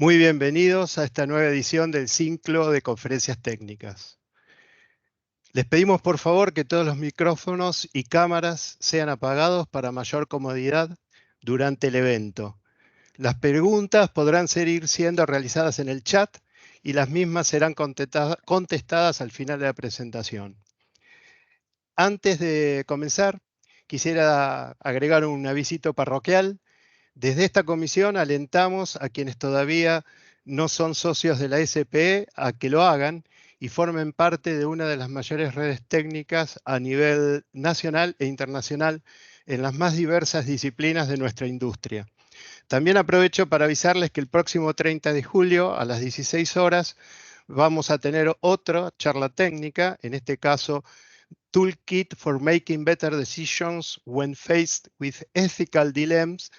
Muy bienvenidos a esta nueva edición del ciclo de conferencias técnicas. Les pedimos por favor que todos los micrófonos y cámaras sean apagados para mayor comodidad durante el evento. Las preguntas podrán seguir siendo realizadas en el chat y las mismas serán contestadas al final de la presentación. Antes de comenzar, quisiera agregar un avisito parroquial. Desde esta comisión alentamos a quienes todavía no son socios de la SPE a que lo hagan y formen parte de una de las mayores redes técnicas a nivel nacional e internacional en las más diversas disciplinas de nuestra industria. También aprovecho para avisarles que el próximo 30 de julio a las 16 horas vamos a tener otra charla técnica, en este caso Toolkit for Making Better Decisions When Faced with Ethical Dilemmas,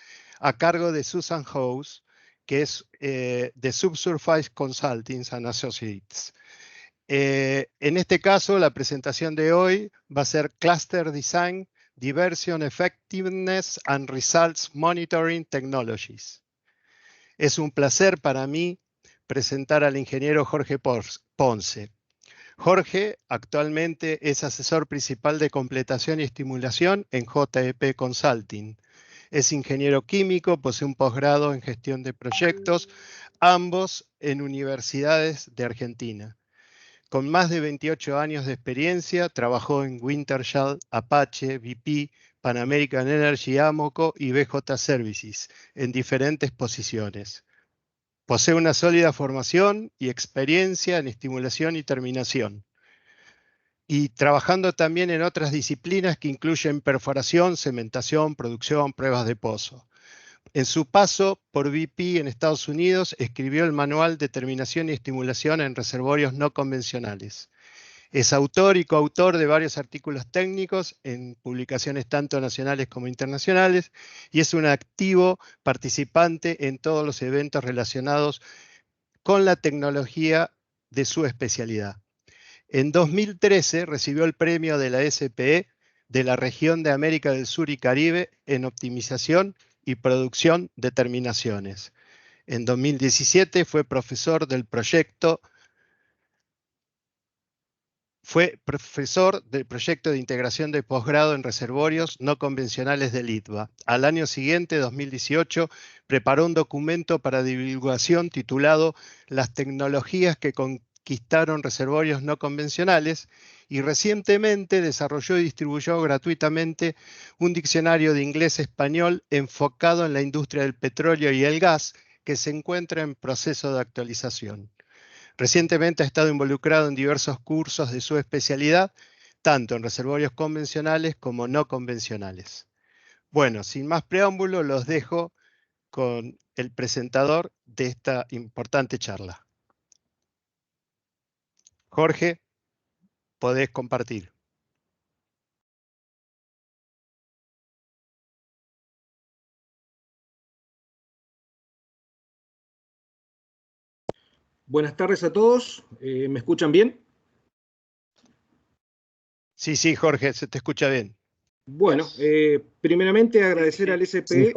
a cargo de Susan House, que es de Subsurface Consulting and Associates. En este caso, la presentación de hoy va a ser Cluster Design, Diversion Effectiveness and Results Monitoring Technologies. Es un placer para mí presentar al ingeniero Jorge Ponce. Jorge actualmente es asesor principal de completación y estimulación en JEP Consulting. Es ingeniero químico, posee un posgrado en gestión de proyectos, ambos en universidades de Argentina. Con más de 28 años de experiencia, trabajó en Wintershall, Apache, BP, Pan American Energy, Amoco y BJ Services en diferentes posiciones. Posee una sólida formación y experiencia en estimulación y terminación, y trabajando también en otras disciplinas que incluyen perforación, cementación, producción, pruebas de pozo. En su paso por BP en Estados Unidos, escribió el Manual de Terminación y Estimulación en Reservorios No Convencionales. Es autor y coautor de varios artículos técnicos en publicaciones tanto nacionales como internacionales y es un activo participante en todos los eventos relacionados con la tecnología de su especialidad. En 2013 recibió el premio de la SPE de la región de América del Sur y Caribe en optimización y producción de terminaciones. En 2017 fue profesor del proyecto de integración de posgrado en reservorios no convencionales del ITBA. Al año siguiente, 2018, preparó un documento para divulgación titulado Las tecnologías que conquistaron reservorios no convencionales y recientemente desarrolló y distribuyó gratuitamente un diccionario de inglés-español enfocado en la industria del petróleo y el gas que se encuentra en proceso de actualización. Recientemente ha estado involucrado en diversos cursos de su especialidad, tanto en reservorios convencionales como no convencionales. Bueno, sin más preámbulo, los dejo con el presentador de esta importante charla. Jorge, podés compartir. Buenas tardes a todos. ¿Me escuchan bien? Sí, Jorge, se te escucha bien. Bueno, primeramente agradecer al SPE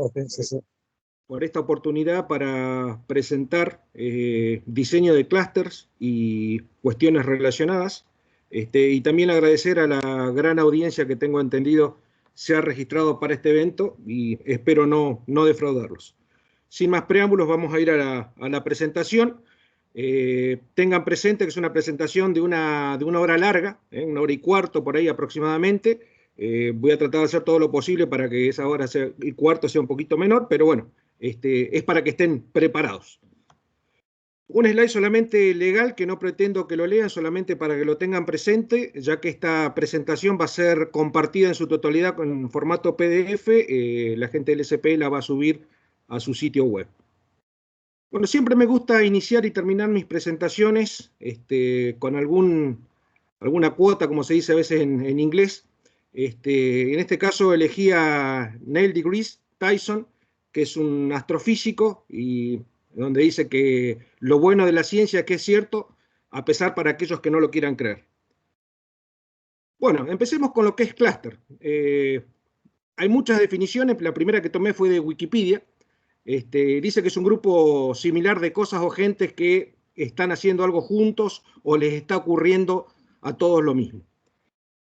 por esta oportunidad para presentar diseño de clústeres y cuestiones relacionadas. Y también agradecer a la gran audiencia que tengo entendido se ha registrado para este evento y espero no defraudarlos. Sin más preámbulos, vamos a ir a la presentación. Tengan presente que es una presentación de una hora larga, 1 hora y cuarto por ahí aproximadamente. Voy a tratar de hacer todo lo posible para que esa hora y cuarto sea un poquito menor, pero bueno, es para que estén preparados. Un slide solamente legal, que no pretendo que lo lean, solamente para que lo tengan presente, ya que esta presentación va a ser compartida en su totalidad en formato PDF. La gente del SPE la va a subir a su sitio web. Bueno, siempre me gusta iniciar y terminar mis presentaciones con alguna cuota, como se dice a veces en inglés. En este caso elegí a Neil deGrasse Tyson, que es un astrofísico, y donde dice que lo bueno de la ciencia es que es cierto, a pesar para aquellos que no lo quieran creer. Bueno, empecemos con lo que es clúster. Hay muchas definiciones, la primera que tomé fue de Wikipedia. Dice que es un grupo similar de cosas o gentes que están haciendo algo juntos o les está ocurriendo a todos lo mismo.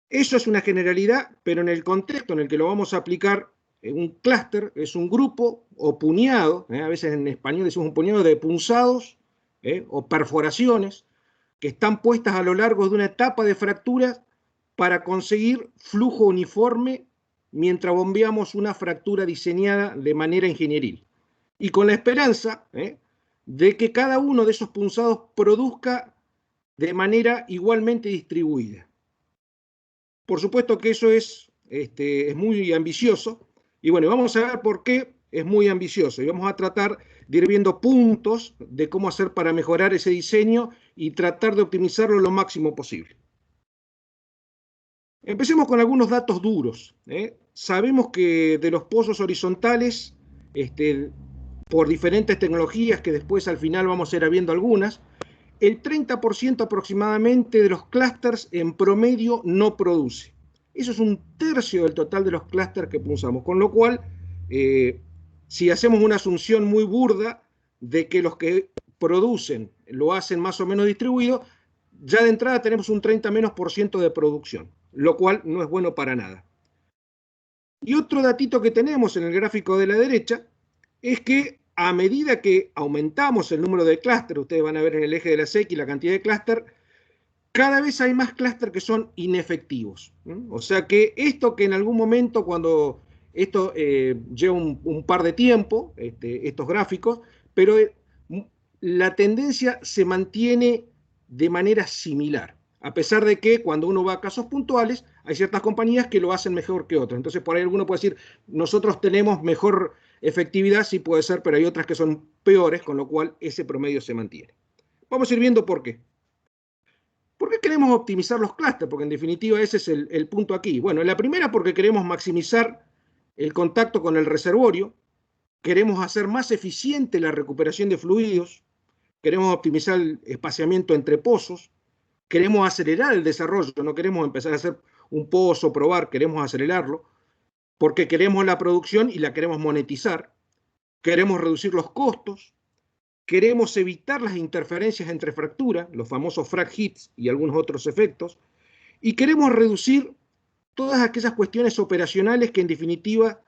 Eso es una generalidad, pero en el contexto en el que lo vamos a aplicar, un clúster es un grupo o puñado, a veces en español decimos un puñado de punzados o perforaciones que están puestas a lo largo de una etapa de fracturas para conseguir flujo uniforme mientras bombeamos una fractura diseñada de manera ingenieril. Y con la esperanza de que cada uno de esos punzados produzca de manera igualmente distribuida. Por supuesto que eso es muy ambicioso, y bueno, vamos a ver por qué es muy ambicioso, y vamos a tratar de ir viendo puntos de cómo hacer para mejorar ese diseño y tratar de optimizarlo lo máximo posible. Empecemos con algunos datos duros. Sabemos que de los pozos horizontales, por diferentes tecnologías que después al final vamos a ir viendo algunas, el 30% aproximadamente de los clústeres en promedio no produce. Eso es un tercio del total de los clústeres que punzamos, con lo cual, si hacemos una asunción muy burda de que los que producen lo hacen más o menos distribuido, ya de entrada tenemos un 30% de producción, lo cual no es bueno para nada. Y otro datito que tenemos en el gráfico de la derecha es que a medida que aumentamos el número de clústeres, ustedes van a ver en el eje de la SEC y la cantidad de clústeres, cada vez hay más clústeres que son inefectivos. O sea que esto que en algún momento, cuando esto lleva un par de tiempo, estos gráficos, pero la tendencia se mantiene de manera similar, a pesar de que cuando uno va a casos puntuales, hay ciertas compañías que lo hacen mejor que otras. Entonces, por ahí alguno puede decir, nosotros tenemos mejor efectividad, sí puede ser, pero hay otras que son peores, con lo cual ese promedio se mantiene. Vamos a ir viendo por qué. ¿Por qué queremos optimizar los clústeres? Porque en definitiva ese es el punto aquí. Bueno, la primera porque queremos maximizar el contacto con el reservorio, queremos hacer más eficiente la recuperación de fluidos, queremos optimizar el espaciamiento entre pozos, queremos acelerar el desarrollo, no queremos empezar a hacer un pozo, probar, queremos acelerarlo, porque queremos la producción y la queremos monetizar, queremos reducir los costos, queremos evitar las interferencias entre fracturas, los famosos frac hits y algunos otros efectos, y queremos reducir todas aquellas cuestiones operacionales que en definitiva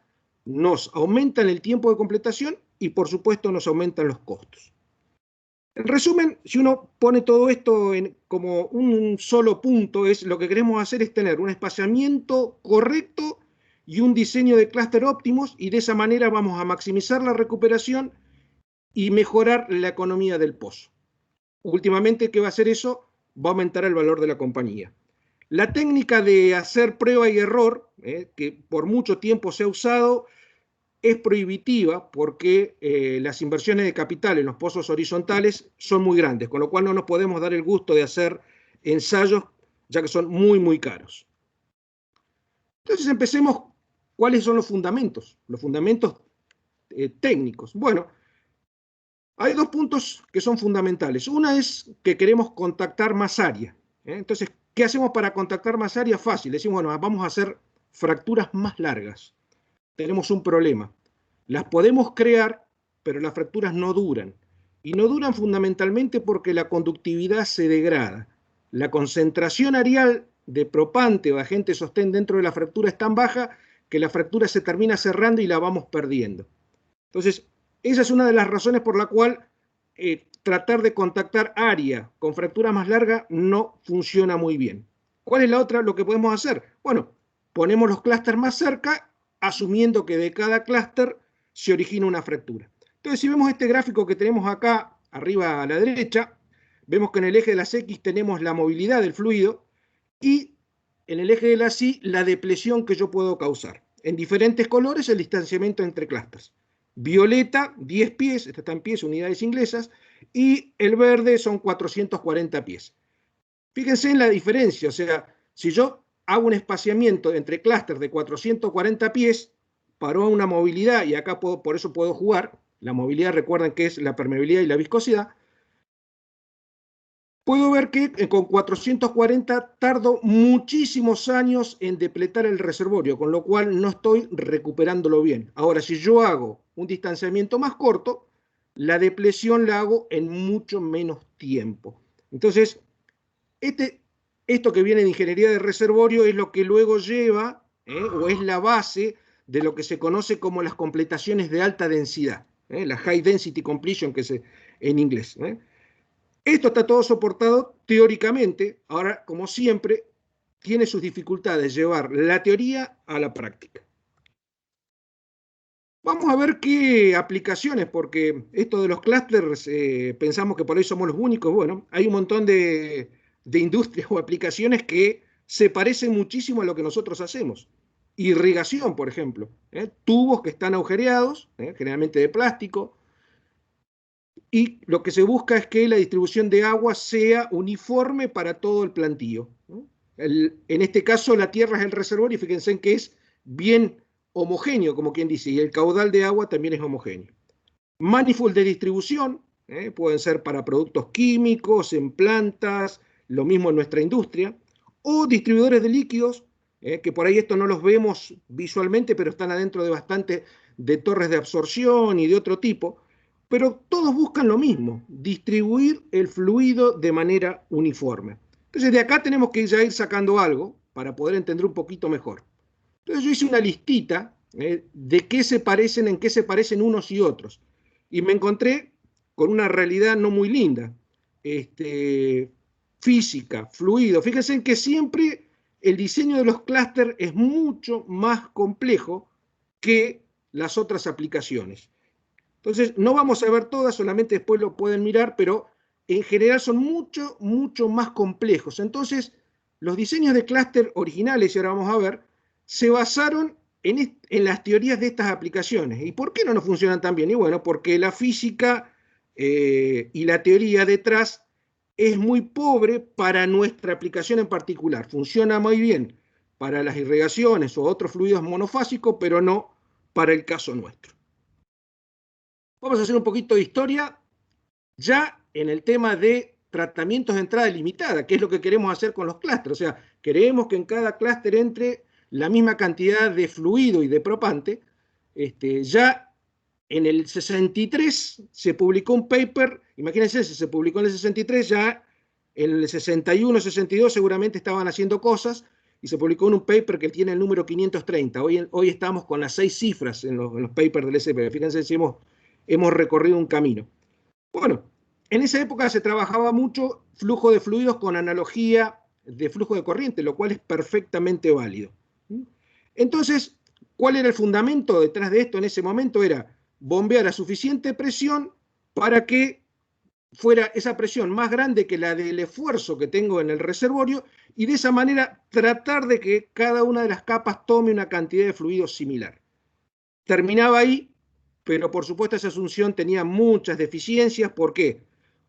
nos aumentan el tiempo de completación y por supuesto nos aumentan los costos. En resumen, si uno pone todo esto como un solo punto, lo que queremos hacer es tener un espaciamiento correcto y un diseño de clúster óptimos, y de esa manera vamos a maximizar la recuperación y mejorar la economía del pozo. Últimamente, ¿qué va a hacer eso? Va a aumentar el valor de la compañía. La técnica de hacer prueba y error, que por mucho tiempo se ha usado, es prohibitiva porque las inversiones de capital en los pozos horizontales son muy grandes, con lo cual no nos podemos dar el gusto de hacer ensayos, ya que son muy, muy caros. Entonces empecemos, ¿cuáles son los fundamentos? Los fundamentos técnicos. Bueno, hay dos puntos que son fundamentales. Una es que queremos contactar más área. Entonces, ¿qué hacemos para contactar más área? Fácil. Decimos, bueno, vamos a hacer fracturas más largas. Tenemos un problema. Las podemos crear, pero las fracturas no duran. Y no duran fundamentalmente porque la conductividad se degrada. La concentración areal de propante o agente sostén dentro de la fractura es tan baja que la fractura se termina cerrando y la vamos perdiendo. Entonces, esa es una de las razones por la cual tratar de contactar área con fractura más larga no funciona muy bien. ¿Cuál es la otra? Lo que podemos hacer. Bueno, ponemos los clústeres más cerca, asumiendo que de cada clúster se origina una fractura. Entonces, si vemos este gráfico que tenemos acá, arriba a la derecha, vemos que en el eje de las X tenemos la movilidad del fluido y en el eje de las Y la depresión que yo puedo causar. En diferentes colores el distanciamiento entre clústeres. Violeta, 10 pies, esta está en pies, unidades inglesas, y el verde son 440 pies. Fíjense en la diferencia, o sea, si yo hago un espaciamiento entre clústeres de 440 pies, para una movilidad, y acá por eso puedo jugar, la movilidad recuerden que es la permeabilidad y la viscosidad, puedo ver que con 440 tardo muchísimos años en depletar el reservorio, con lo cual no estoy recuperándolo bien. Ahora, si yo hago un distanciamiento más corto, la depresión la hago en mucho menos tiempo. Entonces, esto que viene de ingeniería de reservorio es lo que luego lleva, o es la base de lo que se conoce como las completaciones de alta densidad, la high density completion, que es en inglés. Esto está todo soportado teóricamente. Ahora, como siempre, tiene sus dificultades llevar la teoría a la práctica. Vamos a ver qué aplicaciones, porque esto de los clusters, pensamos que por ahí somos los únicos. Bueno, hay un montón de industrias o aplicaciones que se parecen muchísimo a lo que nosotros hacemos. Irrigación, por ejemplo, tubos que están agujereados, generalmente de plástico, y lo que se busca es que la distribución de agua sea uniforme para todo el plantío. En este caso, la tierra es el reservorio, y fíjense en que es bien homogéneo, como quien dice, y el caudal de agua también es homogéneo. Manifold de distribución, pueden ser para productos químicos, en plantas, lo mismo en nuestra industria, o distribuidores de líquidos, que por ahí esto no los vemos visualmente, pero están adentro de bastante de torres de absorción y de otro tipo, pero todos buscan lo mismo, distribuir el fluido de manera uniforme. Entonces de acá tenemos que ya ir sacando algo para poder entender un poquito mejor. Entonces yo hice una listita de qué se parecen, en qué se parecen unos y otros. Y me encontré con una realidad no muy linda. Física, fluido. Fíjense en que siempre el diseño de los clústeres es mucho más complejo que las otras aplicaciones. Entonces, no vamos a ver todas, solamente después lo pueden mirar, pero en general son mucho, mucho más complejos. Entonces, los diseños de clúster originales, y ahora vamos a ver, se basaron en las teorías de estas aplicaciones. ¿Y por qué no nos funcionan tan bien? Y bueno, porque la física y la teoría detrás es muy pobre para nuestra aplicación en particular. Funciona muy bien para las irrigaciones o otros fluidos monofásicos, pero no para el caso nuestro. Vamos a hacer un poquito de historia ya en el tema de tratamientos de entrada limitada, que es lo que queremos hacer con los clústeres. O sea, queremos que en cada clúster entre la misma cantidad de fluido y de propante. Ya en el 63 se publicó un paper, imagínense, si se publicó en el 63, ya en el 61, 62 seguramente estaban haciendo cosas, y se publicó en un paper que tiene el número 530. Hoy estamos con las 6 cifras en los papers del SP. Fíjense si hemos recorrido un camino. Bueno, en esa época se trabajaba mucho flujo de fluidos con analogía de flujo de corriente, lo cual es perfectamente válido. Entonces, ¿cuál era el fundamento detrás de esto en ese momento? Era bombear a suficiente presión para que fuera esa presión más grande que la del esfuerzo que tengo en el reservorio, y de esa manera tratar de que cada una de las capas tome una cantidad de fluido similar. Terminaba ahí, pero por supuesto esa asunción tenía muchas deficiencias. ¿Por qué?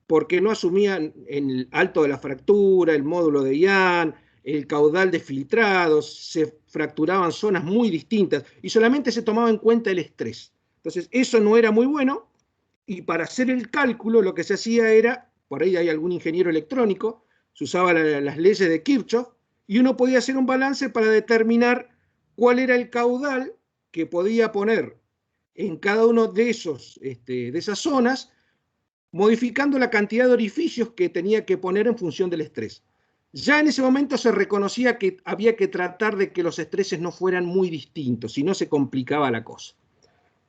Porque no asumían el alto de la fractura, el módulo de Young, el caudal de filtrados, se fracturaban zonas muy distintas y solamente se tomaba en cuenta el estrés. Entonces eso no era muy bueno, y para hacer el cálculo lo que se hacía era, por ahí hay algún ingeniero electrónico, se usaban las leyes de Kirchhoff, y uno podía hacer un balance para determinar cuál era el caudal que podía poner en cada uno de esas zonas, modificando la cantidad de orificios que tenía que poner en función del estrés. Ya en ese momento se reconocía que había que tratar de que los estreses no fueran muy distintos, si no se complicaba la cosa.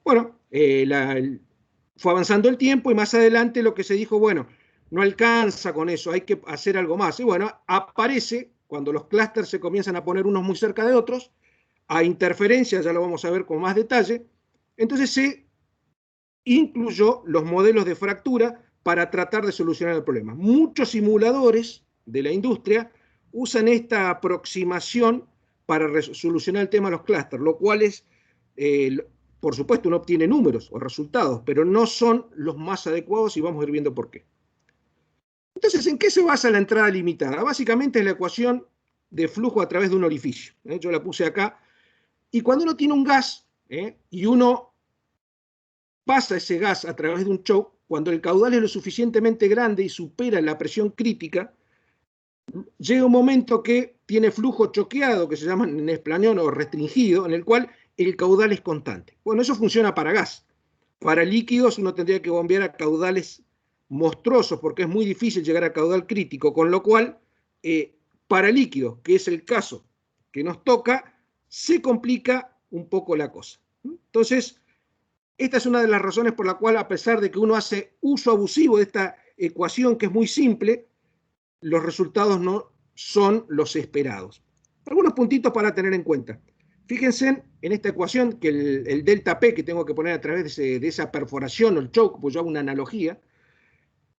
Bueno, fue avanzando el tiempo, y más adelante lo que se dijo, bueno, no alcanza con eso, hay que hacer algo más. Y bueno, aparece, cuando los clústeres se comienzan a poner unos muy cerca de otros, a interferencia, ya lo vamos a ver con más detalle, entonces se incluyó los modelos de fractura para tratar de solucionar el problema. Muchos simuladores de la industria usan esta aproximación para solucionar el tema de los clústeres, lo cual es, por supuesto, uno obtiene números o resultados, pero no son los más adecuados, y vamos a ir viendo por qué. Entonces, ¿en qué se basa la entrada limitada? Básicamente es la ecuación de flujo a través de un orificio. Yo la puse acá. Y cuando uno tiene un gas y uno pasa ese gas a través de un choke, cuando el caudal es lo suficientemente grande y supera la presión crítica, llega un momento que tiene flujo choqueado, que se llama en esplañón o restringido, en el cual el caudal es constante. Bueno, eso funciona para gas. Para líquidos uno tendría que bombear a caudales monstruosos porque es muy difícil llegar a caudal crítico, con lo cual para líquidos, que es el caso que nos toca, se complica un poco la cosa. Entonces, esta es una de las razones por la cual, a pesar de que uno hace uso abusivo de esta ecuación que es muy simple, los resultados no son los esperados. Algunos puntitos para tener en cuenta. Fíjense en esta ecuación que el delta P que tengo que poner a través de esa perforación o el choke, pues yo hago una analogía,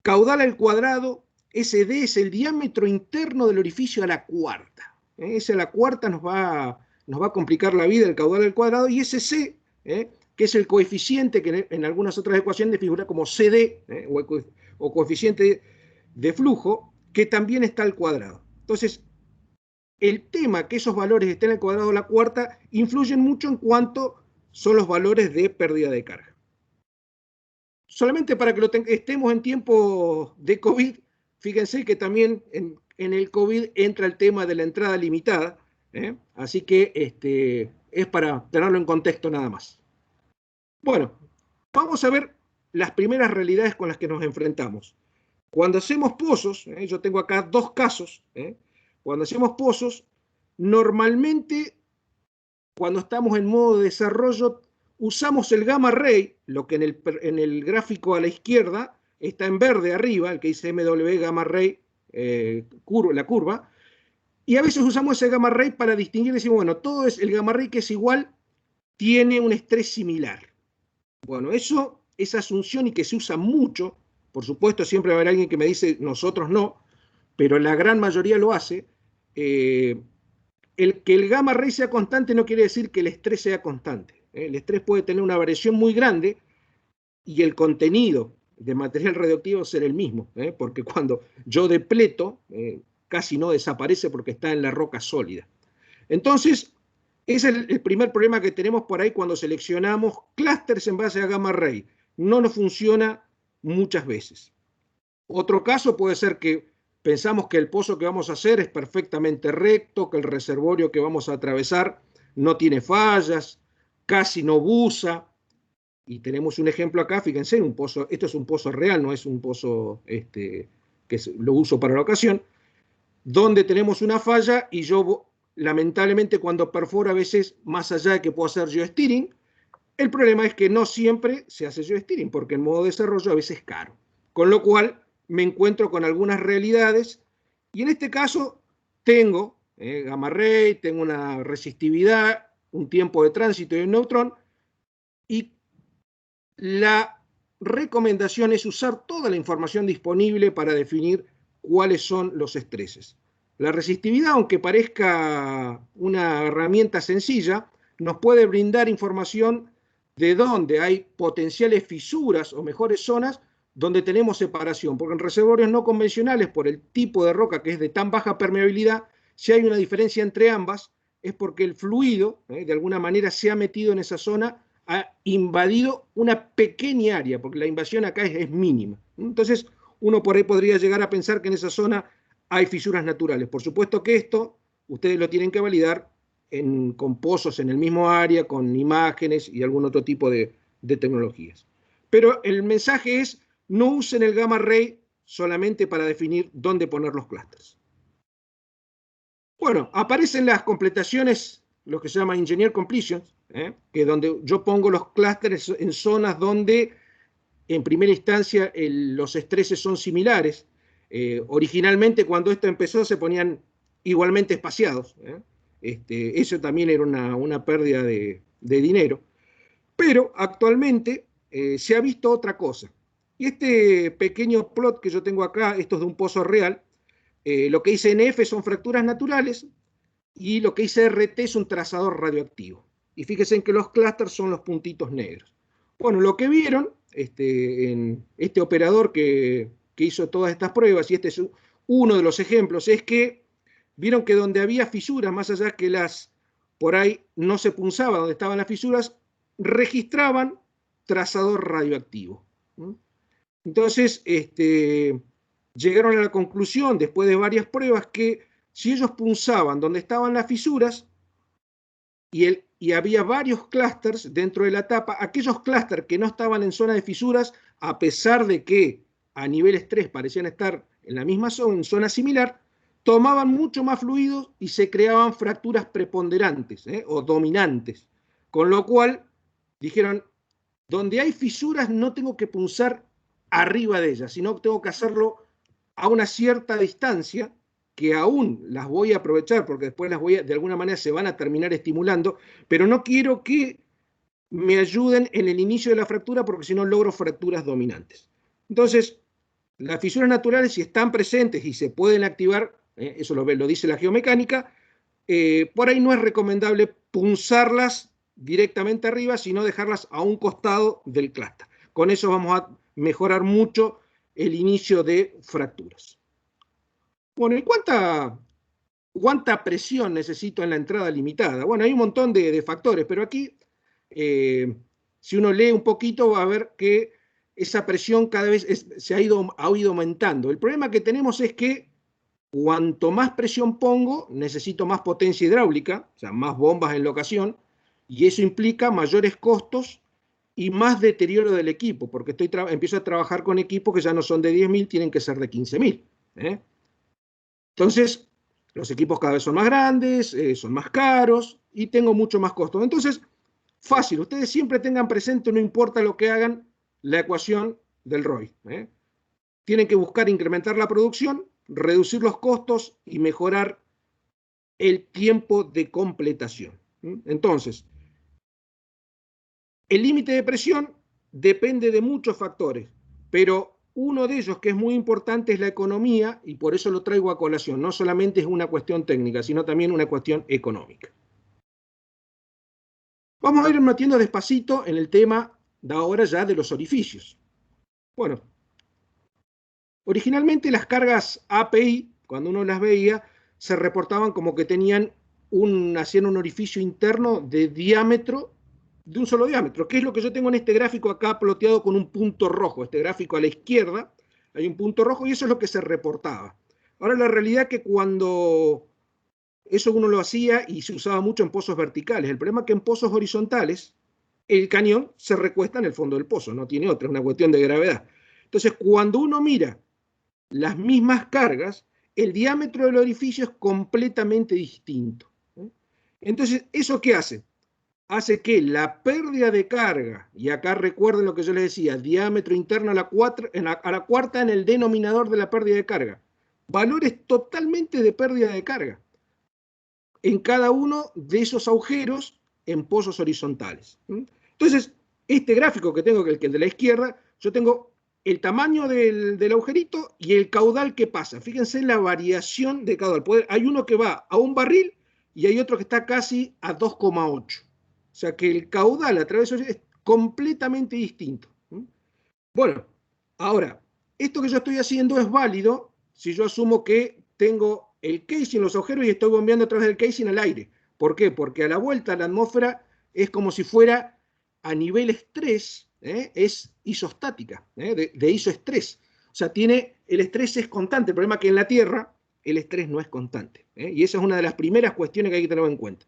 caudal al cuadrado, ese D es el diámetro interno del orificio a la cuarta. Ese a la cuarta nos va a complicar la vida, el caudal al cuadrado, y ese C, que es el coeficiente que en algunas otras ecuaciones figura como CD, o coeficiente de flujo, que también está al cuadrado. Entonces, el tema que esos valores estén al cuadrado de la cuarta influyen mucho en cuanto son los valores de pérdida de carga. Solamente para que estemos en tiempo de COVID, fíjense que también en el COVID entra el tema de la entrada limitada, así que es para tenerlo en contexto nada más. Bueno, vamos a ver las primeras realidades con las que nos enfrentamos. Cuando hacemos pozos, yo tengo acá dos casos, cuando hacemos pozos, normalmente cuando estamos en modo de desarrollo, usamos el gamma ray, lo que en el gráfico a la izquierda está en verde arriba, el que dice MW gamma ray, la curva, y a veces usamos ese gamma ray para distinguir, decimos, bueno, todo es el gamma ray que es igual, tiene un estrés similar. Bueno, esa asunción y que se usa mucho, por supuesto siempre va a haber alguien que me dice, nosotros no, pero la gran mayoría lo hace. Que el gamma ray sea constante no quiere decir que el estrés sea constante. El estrés puede tener una variación muy grande y el contenido de material radioactivo ser el mismo, porque cuando yo depleto, casi no desaparece porque está en la roca sólida. Entonces, ese es el primer problema que tenemos por ahí cuando seleccionamos clústeres en base a gamma ray. No nos funciona muchas veces. Otro caso puede ser que pensamos que el pozo que vamos a hacer es perfectamente recto, que el reservorio que vamos a atravesar no tiene fallas, casi no busa. Y tenemos un ejemplo acá, fíjense, un pozo, esto es un pozo real, no es un pozo que lo uso para la ocasión, donde tenemos una falla y yo lamentablemente cuando perforo a veces más allá de que puedo hacer geosteering, el problema es que no siempre se hace geosteering porque el modo de desarrollo a veces es caro. Con lo cual me encuentro con algunas realidades y en este caso tengo gamma ray, tengo una resistividad, un tiempo de tránsito y un neutrón y la recomendación es usar toda la información disponible para definir cuáles son los estreses. La resistividad, aunque parezca una herramienta sencilla, nos puede brindar información de dónde hay potenciales fisuras o mejores zonas donde tenemos separación, porque en reservorios no convencionales, por el tipo de roca que es de tan baja permeabilidad, si hay una diferencia entre ambas, es porque el fluido, de alguna manera, se ha metido en esa zona, ha invadido una pequeña área, porque la invasión acá es mínima. Entonces, uno por ahí podría llegar a pensar que en esa zona hay fisuras naturales. Por supuesto que esto ustedes lo tienen que validar con pozos en el mismo área, con imágenes y algún otro tipo de tecnologías. Pero el mensaje es, no usen el gamma ray solamente para definir dónde poner los clústeres. Bueno, aparecen las completaciones, lo que se llama engineer completions, que es donde yo pongo los clústeres en zonas donde en primera instancia los estreses son similares. Originalmente cuando esto empezó se ponían igualmente espaciados. Eso también era una pérdida de dinero. Pero actualmente se ha visto otra cosa. Y este pequeño plot que yo tengo acá, esto es de un pozo real, lo que dice NF son fracturas naturales y lo que dice RT es un trazador radioactivo. Y fíjense en que los clústeres son los puntitos negros. Bueno, lo que vieron en este operador que hizo todas estas pruebas, y este es uno de los ejemplos, es que vieron que donde había fisuras, más allá que por ahí no se punzaba donde estaban las fisuras, registraban trazador radioactivo. Entonces, llegaron a la conclusión, después de varias pruebas, que si ellos punzaban donde estaban las fisuras y y había varios clústeres dentro de la tapa. Aquellos clústeres que no estaban en zona de fisuras, a pesar de que a nivel estrés parecían estar en la misma zona, en zona similar, tomaban mucho más fluido y se creaban fracturas preponderantes o dominantes. Con lo cual dijeron, donde hay fisuras no tengo que punzar arriba de ellas, sino que tengo que hacerlo a una cierta distancia, que aún las voy a aprovechar porque después las voy a, de alguna manera se van a terminar estimulando, pero no quiero que me ayuden en el inicio de la fractura porque si no logro fracturas dominantes. Entonces, las fisuras naturales, si están presentes y se pueden activar, eso lo dice la geomecánica, por ahí no es recomendable punzarlas directamente arriba, sino dejarlas a un costado del clúster. Con eso vamos a mejorar mucho el inicio de fracturas. Bueno, ¿y cuánta presión necesito en la entrada limitada? Bueno, hay un montón de factores, pero aquí, si uno lee un poquito, va a ver que esa presión cada vez ha ido aumentando. El problema que tenemos es que cuanto más presión pongo, necesito más potencia hidráulica, o sea, más bombas en locación, y eso implica mayores costos y más deterioro del equipo, porque empiezo a trabajar con equipos que ya no son de 10.000, tienen que ser de 15.000. Entonces, los equipos cada vez son más grandes, son más caros y tengo mucho más costo. Entonces, fácil, ustedes siempre tengan presente, no importa lo que hagan, la ecuación del ROI. Tienen que buscar incrementar la producción, reducir los costos y mejorar el tiempo de completación. Entonces, el límite de presión depende de muchos factores, pero uno de ellos que es muy importante es la economía, y por eso lo traigo a colación. No solamente es una cuestión técnica, sino también una cuestión económica. Vamos a ir metiendo despacito en el tema de ahora ya de los orificios. Bueno, originalmente las cargas API, cuando uno las veía, se reportaban como que hacían un orificio interno de diámetro, de un solo diámetro, que es lo que yo tengo en este gráfico acá ploteado con un punto rojo. Este gráfico a la izquierda hay un punto rojo y eso es lo que se reportaba. Ahora la realidad es que cuando eso uno lo hacía y se usaba mucho en pozos verticales, el problema es que en pozos horizontales el cañón se recuesta en el fondo del pozo, no tiene otra, es una cuestión de gravedad. Entonces cuando uno mira las mismas cargas, el diámetro del orificio es completamente distinto. Entonces, ¿eso qué hace? Hace que la pérdida de carga, y acá recuerden lo que yo les decía, diámetro interno a la cuarta en el denominador de la pérdida de carga, valores totalmente de pérdida de carga en cada uno de esos agujeros en pozos horizontales. Entonces, este gráfico que tengo, que es el de la izquierda, yo tengo el tamaño del agujerito y el caudal que pasa. Fíjense la variación de caudal. Hay uno que va a un barril y hay otro que está casi a 2,8. O sea que el caudal a través de eso es completamente distinto. Bueno, ahora, esto que yo estoy haciendo es válido si yo asumo que tengo el casing, los agujeros, y estoy bombeando a través del casing al aire. ¿Por qué? Porque a la vuelta la atmósfera es como si fuera a nivel estrés, es isostática, de isoestrés. O sea, el estrés es constante. El problema es que en la Tierra el estrés no es constante. Y esa es una de las primeras cuestiones que hay que tener en cuenta.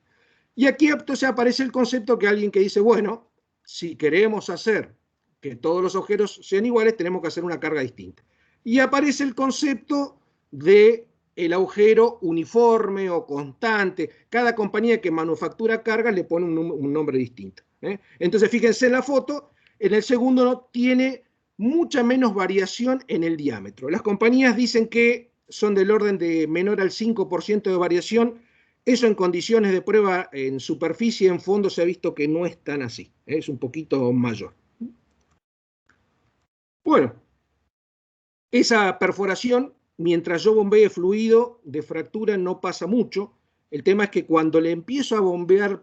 Y aquí entonces aparece el concepto que alguien que dice, bueno, si queremos hacer que todos los agujeros sean iguales, tenemos que hacer una carga distinta. Y aparece el concepto de el agujero uniforme o constante. Cada compañía que manufactura cargas le pone un nombre distinto. Entonces, fíjense en la foto, en el segundo no tiene mucha menos variación en el diámetro. Las compañías dicen que son del orden de menor al 5% de variación. Eso en condiciones de prueba en superficie, en fondo, se ha visto que no es tan así. Es un poquito mayor. Bueno, esa perforación, mientras yo bombee fluido de fractura, no pasa mucho. El tema es que cuando le empiezo a bombear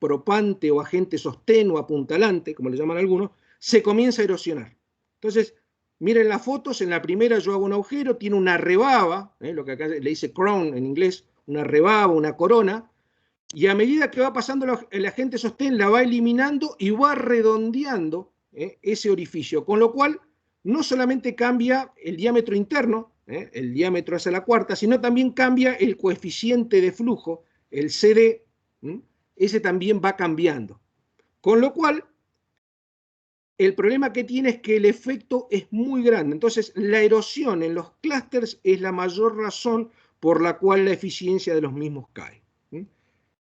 propante o agente sostén o apuntalante, como le llaman algunos, se comienza a erosionar. Entonces, miren las fotos, en la primera yo hago un agujero, tiene una rebaba, lo que acá le dice crown en inglés, una rebaba, una corona, y a medida que va pasando el agente sostén, la va eliminando y va redondeando ese orificio, con lo cual no solamente cambia el diámetro interno, el diámetro hacia la cuarta, sino también cambia el coeficiente de flujo, el CD, ese también va cambiando. Con lo cual, el problema que tiene es que el efecto es muy grande. Entonces, la erosión en los clústeres es la mayor razón por la cual la eficiencia de los mismos cae.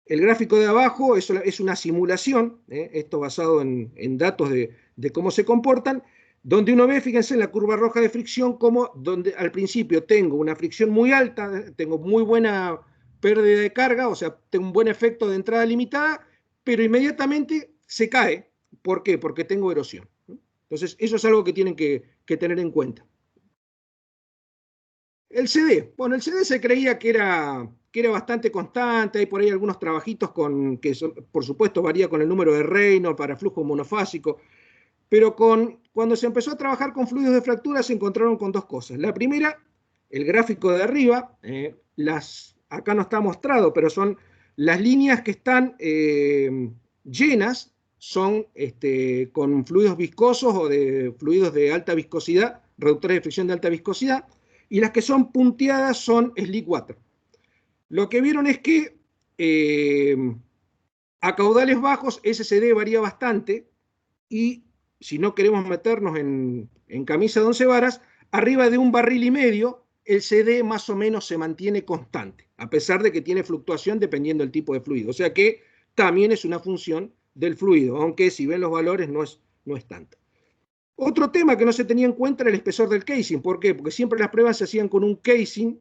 El gráfico de abajo es una simulación, esto basado en datos de cómo se comportan, donde uno ve, fíjense en la curva roja de fricción, como donde al principio tengo una fricción muy alta, tengo muy buena pérdida de carga, o sea, tengo un buen efecto de entrada limitada, pero inmediatamente se cae. ¿Por qué? Porque tengo erosión. Entonces, eso es algo que tienen que tener en cuenta. El CD. Bueno, el CD se creía que era bastante constante. Hay por ahí algunos trabajitos que por supuesto varía con el número de Reynolds para flujo monofásico. Pero cuando se empezó a trabajar con fluidos de fractura se encontraron con dos cosas. La primera, el gráfico de arriba, acá no está mostrado, pero son las líneas que están llenas, son con fluidos viscosos o de fluidos de alta viscosidad, reductores de fricción de alta viscosidad, y las que son punteadas son slick water. Lo que vieron es que a caudales bajos ese CD varía bastante, y si no queremos meternos en camisa de 11 varas, arriba de 1,5 barriles, el CD más o menos se mantiene constante, a pesar de que tiene fluctuación dependiendo del tipo de fluido. O sea que también es una función del fluido, aunque si ven los valores no es tanto. Otro tema que no se tenía en cuenta era el espesor del casing. ¿Por qué? Porque siempre las pruebas se hacían con un casing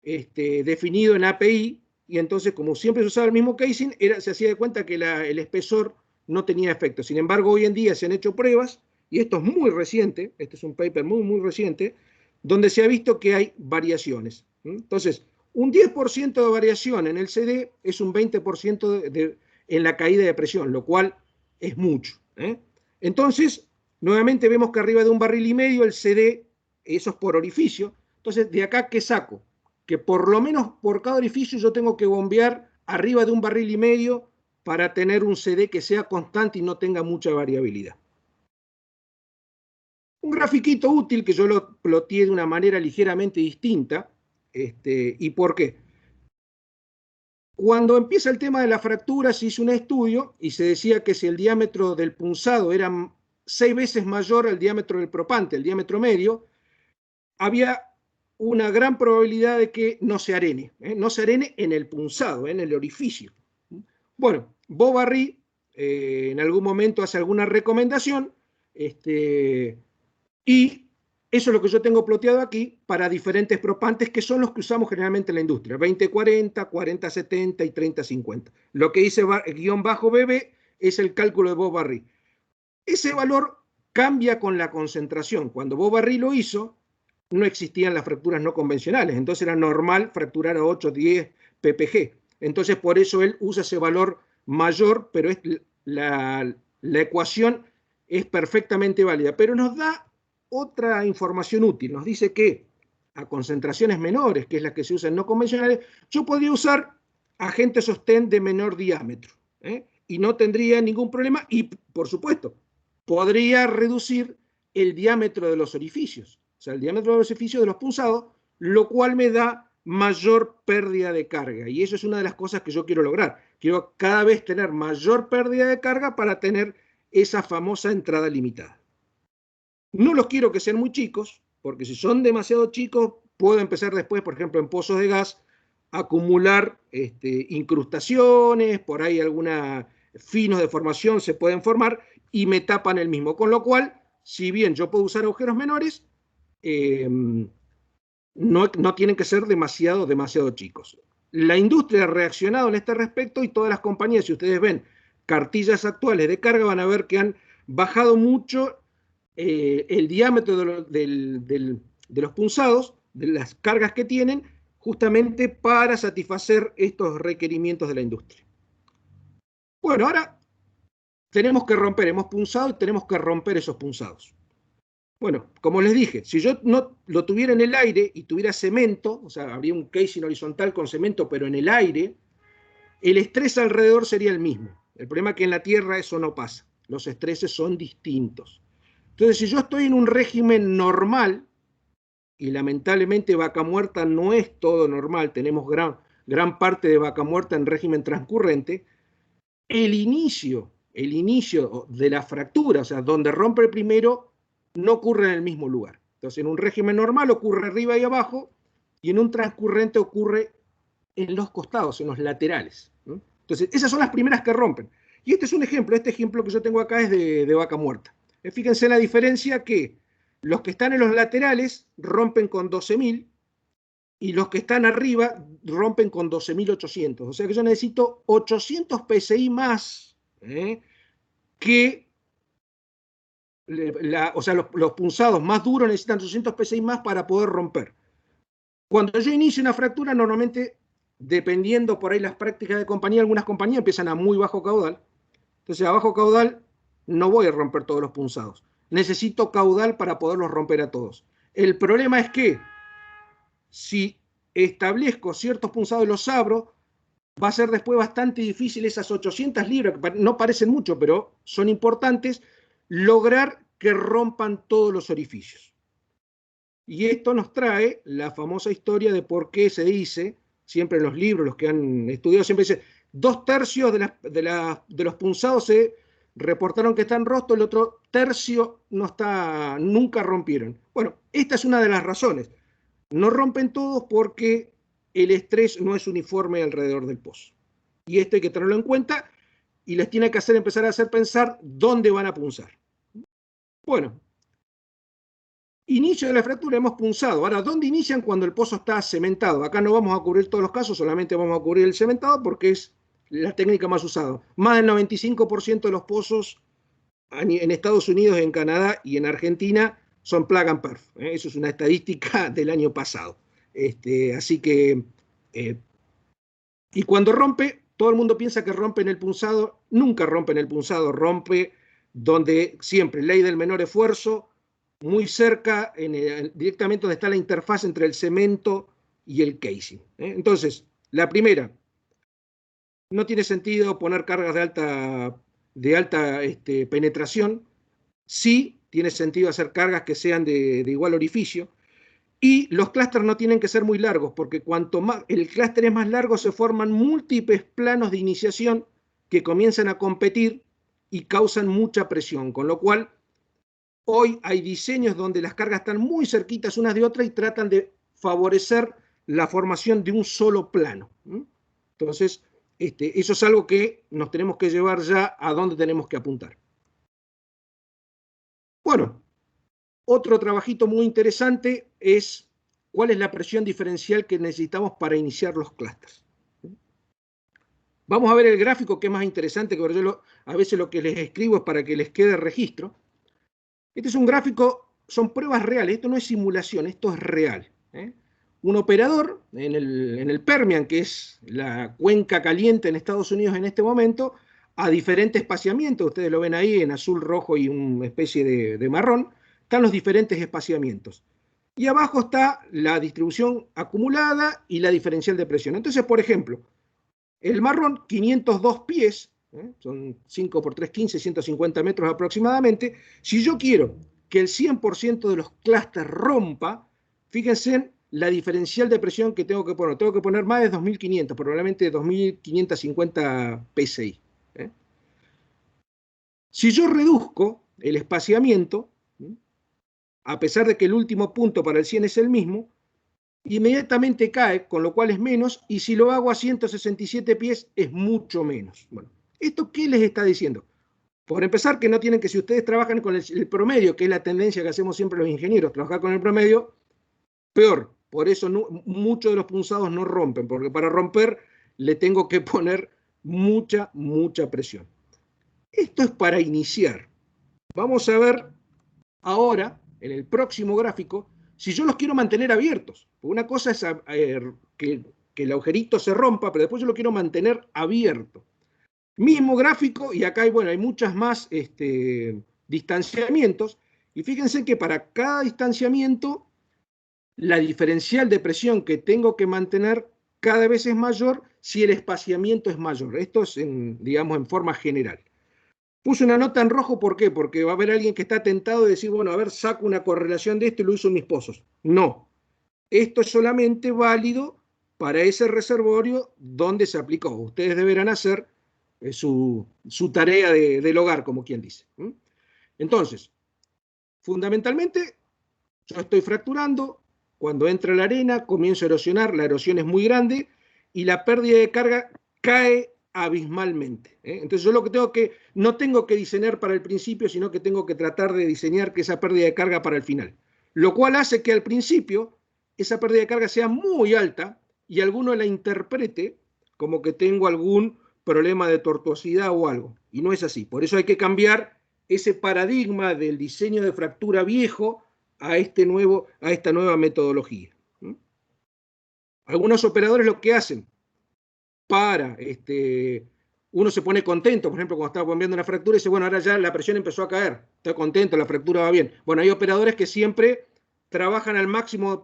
definido en API, y entonces como siempre se usaba el mismo casing, se hacía de cuenta que el espesor no tenía efecto. Sin embargo, hoy en día se han hecho pruebas, y esto es muy reciente, este es un paper muy, muy reciente, donde se ha visto que hay variaciones. Entonces, un 10% de variación en el CD es un 20% en la caída de presión, lo cual es mucho. Entonces, nuevamente vemos que arriba de 1,5 barriles el CD, eso es por orificio. Entonces, ¿de acá qué saco? Que por lo menos por cada orificio yo tengo que bombear arriba de 1,5 barriles para tener un CD que sea constante y no tenga mucha variabilidad. Un grafiquito útil que yo lo ploteé de una manera ligeramente distinta. ¿Y por qué? Cuando empieza el tema de la fractura se hizo un estudio y se decía que si el diámetro del punzado era 6 veces mayor al diámetro del propante, el diámetro medio, había una gran probabilidad de que no se arene en el punzado, en el orificio. Bueno, Bovary en algún momento hace alguna recomendación, y eso es lo que yo tengo ploteado aquí para diferentes propantes, que son los que usamos generalmente en la industria: 20-40, 40-70 y 30-50. Lo que dice _BB es el cálculo de Bovary. Ese valor cambia con la concentración. Cuando Bovary lo hizo, no existían las fracturas no convencionales, entonces era normal fracturar a 8 o 10 ppg. Entonces por eso él usa ese valor mayor, pero la ecuación es perfectamente válida. Pero nos da otra información útil, nos dice que a concentraciones menores, que es la que se usa en no convencionales, yo podría usar agente sostén de menor diámetro, y no tendría ningún problema, y por supuesto, podría reducir el diámetro de los orificios, o sea, el diámetro de los orificios de los punzados, lo cual me da mayor pérdida de carga, y eso es una de las cosas que yo quiero lograr. Quiero cada vez tener mayor pérdida de carga para tener esa famosa entrada limitada. No los quiero que sean muy chicos, porque si son demasiado chicos, puedo empezar después, por ejemplo, en pozos de gas, a acumular incrustaciones, por ahí algunos finos de formación se pueden formar y me tapan el mismo. Con lo cual, si bien yo puedo usar agujeros menores, no tienen que ser demasiado chicos. La industria ha reaccionado en este respecto, y todas las compañías, si ustedes ven cartillas actuales de carga, van a ver que han bajado mucho el diámetro de los punzados, de las cargas que tienen, justamente para satisfacer estos requerimientos de la industria. Bueno, ahora tenemos que romper, hemos punzado y tenemos que romper esos punzados. Bueno, como les dije, si yo no lo tuviera en el aire y tuviera cemento, o sea, habría un casing horizontal con cemento, pero en el aire, el estrés alrededor sería el mismo. El problema es que en la Tierra eso no pasa. Los estreses son distintos. Entonces, si yo estoy en un régimen normal, y lamentablemente Vaca Muerta no es todo normal, tenemos gran parte de Vaca Muerta en régimen transcurrente, el inicio de la fractura, o sea, donde rompe el primero, no ocurre en el mismo lugar. Entonces, en un régimen normal ocurre arriba y abajo, y en un transcurrente ocurre en los costados, en los laterales, ¿no? Entonces, esas son las primeras que rompen. Y este es un ejemplo, este ejemplo que yo tengo acá es de vaca muerta. Fíjense la diferencia que los que están en los laterales rompen con 12.000 y los que están arriba rompen con 12.800. O sea que yo necesito 800 PSI más que o sea, los punzados más duros necesitan 800 PSI más para poder romper. Cuando yo inicio una fractura, normalmente, dependiendo por ahí las prácticas de compañía, algunas compañías empiezan a muy bajo caudal. Entonces, a bajo caudal no voy a romper todos los punzados. Necesito caudal para poderlos romper a todos. El problema es que si establezco ciertos punzados y los abro, va a ser después bastante difícil esas 800 libras, que no parecen mucho, pero son importantes, lograr que rompan todos los orificios. Y esto nos trae la famosa historia de por qué se dice, siempre en los libros, los que han estudiado, siempre dice, 2/3 de los punzados se reportaron que están rotos, el otro tercio no está, nunca rompieron. Bueno, esta es una de las razones. No rompen todos porque el estrés no es uniforme alrededor del pozo. Y esto hay que tenerlo en cuenta y les tiene que empezar a hacer pensar dónde van a punzar. Bueno, inicio de la fractura, hemos punzado. Ahora, ¿dónde inician cuando el pozo está cementado? Acá no vamos a cubrir todos los casos, solamente vamos a cubrir el cementado porque es la técnica más usada. Más del 95% de los pozos en Estados Unidos, en Canadá y en Argentina son plug and perf. Eso es una estadística del año pasado. Así que, y cuando rompe, todo el mundo piensa que rompe en el punzado. Nunca rompe en el punzado, rompe donde siempre, ley del menor esfuerzo, muy cerca, directamente donde está la interfaz entre el cemento y el casing. Entonces, la primera, no tiene sentido poner cargas de alta penetración. Sí tiene sentido hacer cargas que sean de igual orificio. Y los clústeres no tienen que ser muy largos, porque cuanto más el clúster es más largo, se forman múltiples planos de iniciación que comienzan a competir y causan mucha presión, con lo cual hoy hay diseños donde las cargas están muy cerquitas unas de otras y tratan de favorecer la formación de un solo plano. Entonces, eso es algo que nos tenemos que llevar ya a dónde tenemos que apuntar. Bueno, otro trabajito muy interesante es cuál es la presión diferencial que necesitamos para iniciar los clústeres. Vamos a ver el gráfico, que es más interesante, que yo a veces lo que les escribo es para que les quede registro. Este es un gráfico, son pruebas reales, esto no es simulación, esto es real. Un operador en el Permian, que es la cuenca caliente en Estados Unidos en este momento, a diferentes espaciamientos, ustedes lo ven ahí en azul, rojo y una especie de marrón, están los diferentes espaciamientos. Y abajo está la distribución acumulada y la diferencial de presión. Entonces, por ejemplo, el marrón, 502 pies, son 5 por 3, 15, 150 metros aproximadamente. Si yo quiero que el 100% de los clústeres rompa, fíjense en la diferencial de presión que tengo que poner. Tengo que poner más de 2.500, probablemente 2.550 PSI. Si yo reduzco el espaciamiento, a pesar de que el último punto para el 100 es el mismo, inmediatamente cae, con lo cual es menos, y si lo hago a 167 pies es mucho menos. Bueno, ¿esto qué les está diciendo? Por empezar, que no tienen que, si ustedes trabajan con el promedio, que es la tendencia que hacemos siempre los ingenieros, trabajar con el promedio, peor. Por eso muchos de los punzados no rompen, porque para romper le tengo que poner mucha presión. Esto es para iniciar. Vamos a ver ahora, en el próximo gráfico, si yo los quiero mantener abiertos. Una cosa es que el agujerito se rompa, pero después yo lo quiero mantener abierto. Mismo gráfico, y acá hay muchas más distanciamientos, y fíjense que para cada distanciamiento, la diferencial de presión que tengo que mantener cada vez es mayor si el espaciamiento es mayor. Esto es, digamos, en forma general. Puse una nota en rojo, ¿por qué? Porque va a haber alguien que está tentado de decir, bueno, a ver, saco una correlación de esto y lo uso en mis pozos. No. Esto es solamente válido para ese reservorio donde se aplicó. Ustedes deberán hacer su tarea del hogar, como quien dice. Entonces, fundamentalmente, yo estoy fracturando, cuando entra la arena, comienzo a erosionar, la erosión es muy grande y la pérdida de carga cae abismalmente. Entonces yo no tengo que diseñar para el principio, sino que tengo que tratar de diseñar que esa pérdida de carga para el final. Lo cual hace que al principio esa pérdida de carga sea muy alta y alguno la interprete como que tengo algún problema de tortuosidad o algo. Y no es así. Por eso hay que cambiar ese paradigma del diseño de fractura viejo a esta nueva metodología. Algunos operadores lo que hacen uno se pone contento, por ejemplo, cuando está bombeando una fractura y dice, bueno, ahora ya la presión empezó a caer, está contento, la fractura va bien. Bueno, hay operadores que siempre trabajan al máximo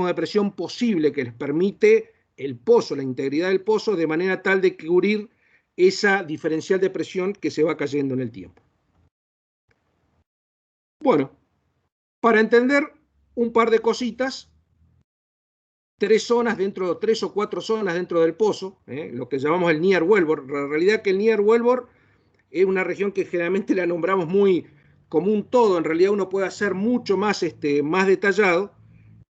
de presión posible que les permite el pozo, la integridad del pozo, de manera tal de cubrir esa diferencial de presión que se va cayendo en el tiempo. Bueno, para entender un par de cositas, tres o cuatro zonas dentro del pozo, lo que llamamos el Near Wellbore. La realidad es que el Near Wellbore es una región que generalmente la nombramos muy como un todo, en realidad uno puede hacer mucho más, más detallado,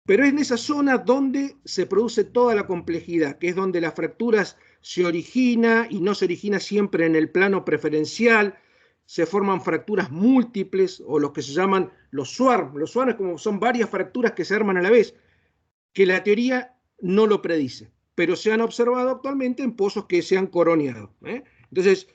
pero es en esa zona donde se produce toda la complejidad, que es donde las fracturas se origina y no se origina siempre en el plano preferencial, se forman fracturas múltiples o los que se llaman los swarms. Los swarms como son varias fracturas que se arman a la vez, que la teoría no lo predice, pero se han observado actualmente en pozos que se han coroneado. Entonces,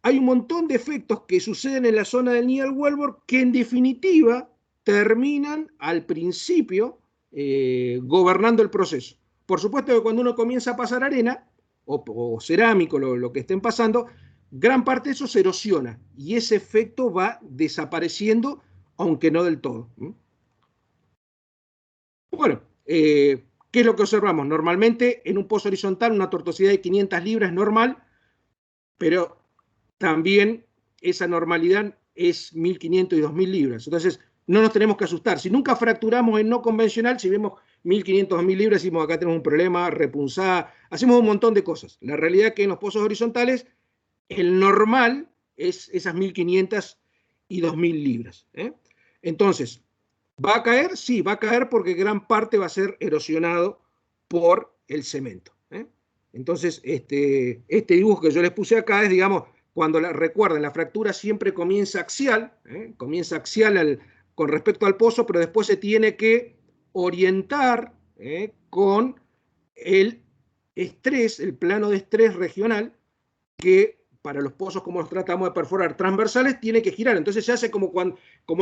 hay un montón de efectos que suceden en la zona del Near Wellbore que en definitiva terminan al principio gobernando el proceso. Por supuesto que cuando uno comienza a pasar arena o cerámico, lo que estén pasando, gran parte de eso se erosiona y ese efecto va desapareciendo, aunque no del todo. Bueno, ¿qué es lo que observamos? Normalmente en un pozo horizontal una tortuosidad de 500 libras es normal, pero también esa normalidad es 1.500 y 2.000 libras. Entonces, no nos tenemos que asustar. Si nunca fracturamos en no convencional, si vemos 1.500, 2.000 libras, decimos acá tenemos un problema, repunzada, hacemos un montón de cosas. La realidad es que en los pozos horizontales, el normal es esas 1.500 y 2.000 libras. Entonces, ¿va a caer? Sí, va a caer porque gran parte va a ser erosionado por el cemento. Entonces, este dibujo que yo les puse acá es, digamos, recuerden, la fractura siempre comienza axial con respecto al pozo, pero después se tiene que orientar con el estrés, el plano de estrés regional, que para los pozos como los tratamos de perforar transversales tiene que girar. Entonces se hace como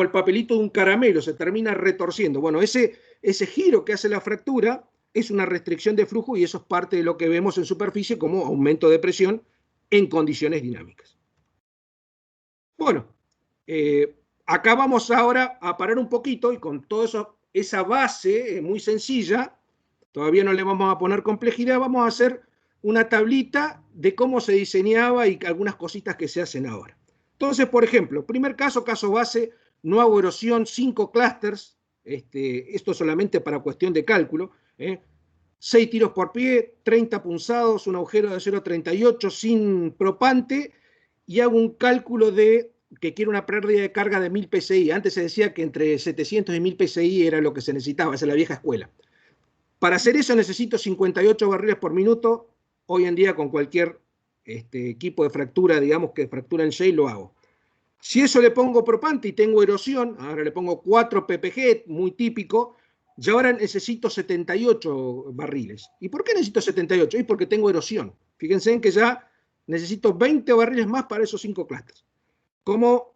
el papelito de un caramelo, se termina retorciendo. Bueno, ese giro que hace la fractura es una restricción de flujo y eso es parte de lo que vemos en superficie como aumento de presión en condiciones dinámicas. Bueno, acá vamos ahora a parar un poquito y con toda esa base muy sencilla, todavía no le vamos a poner complejidad, vamos a hacer una tablita de cómo se diseñaba y algunas cositas que se hacen ahora. Entonces, por ejemplo, primer caso base, no hago erosión, 5 clústeres, esto solamente para cuestión de cálculo, 6 tiros por pie, 30 punzados, un agujero de 0,38 sin propante, y hago un cálculo que quiero una pérdida de carga de 1000 psi. Antes se decía que entre 700 y 1000 psi era lo que se necesitaba, esa es la vieja escuela. Para hacer eso necesito 58 barriles por minuto. Hoy en día con cualquier equipo de fractura, digamos que fractura en shale, lo hago. Si eso le pongo propante y tengo erosión, ahora le pongo 4 ppg, muy típico, y ahora necesito 78 barriles. ¿Y por qué necesito 78? Es porque tengo erosión. Fíjense en que ya necesito 20 barriles más para esos 5 clústeres. Como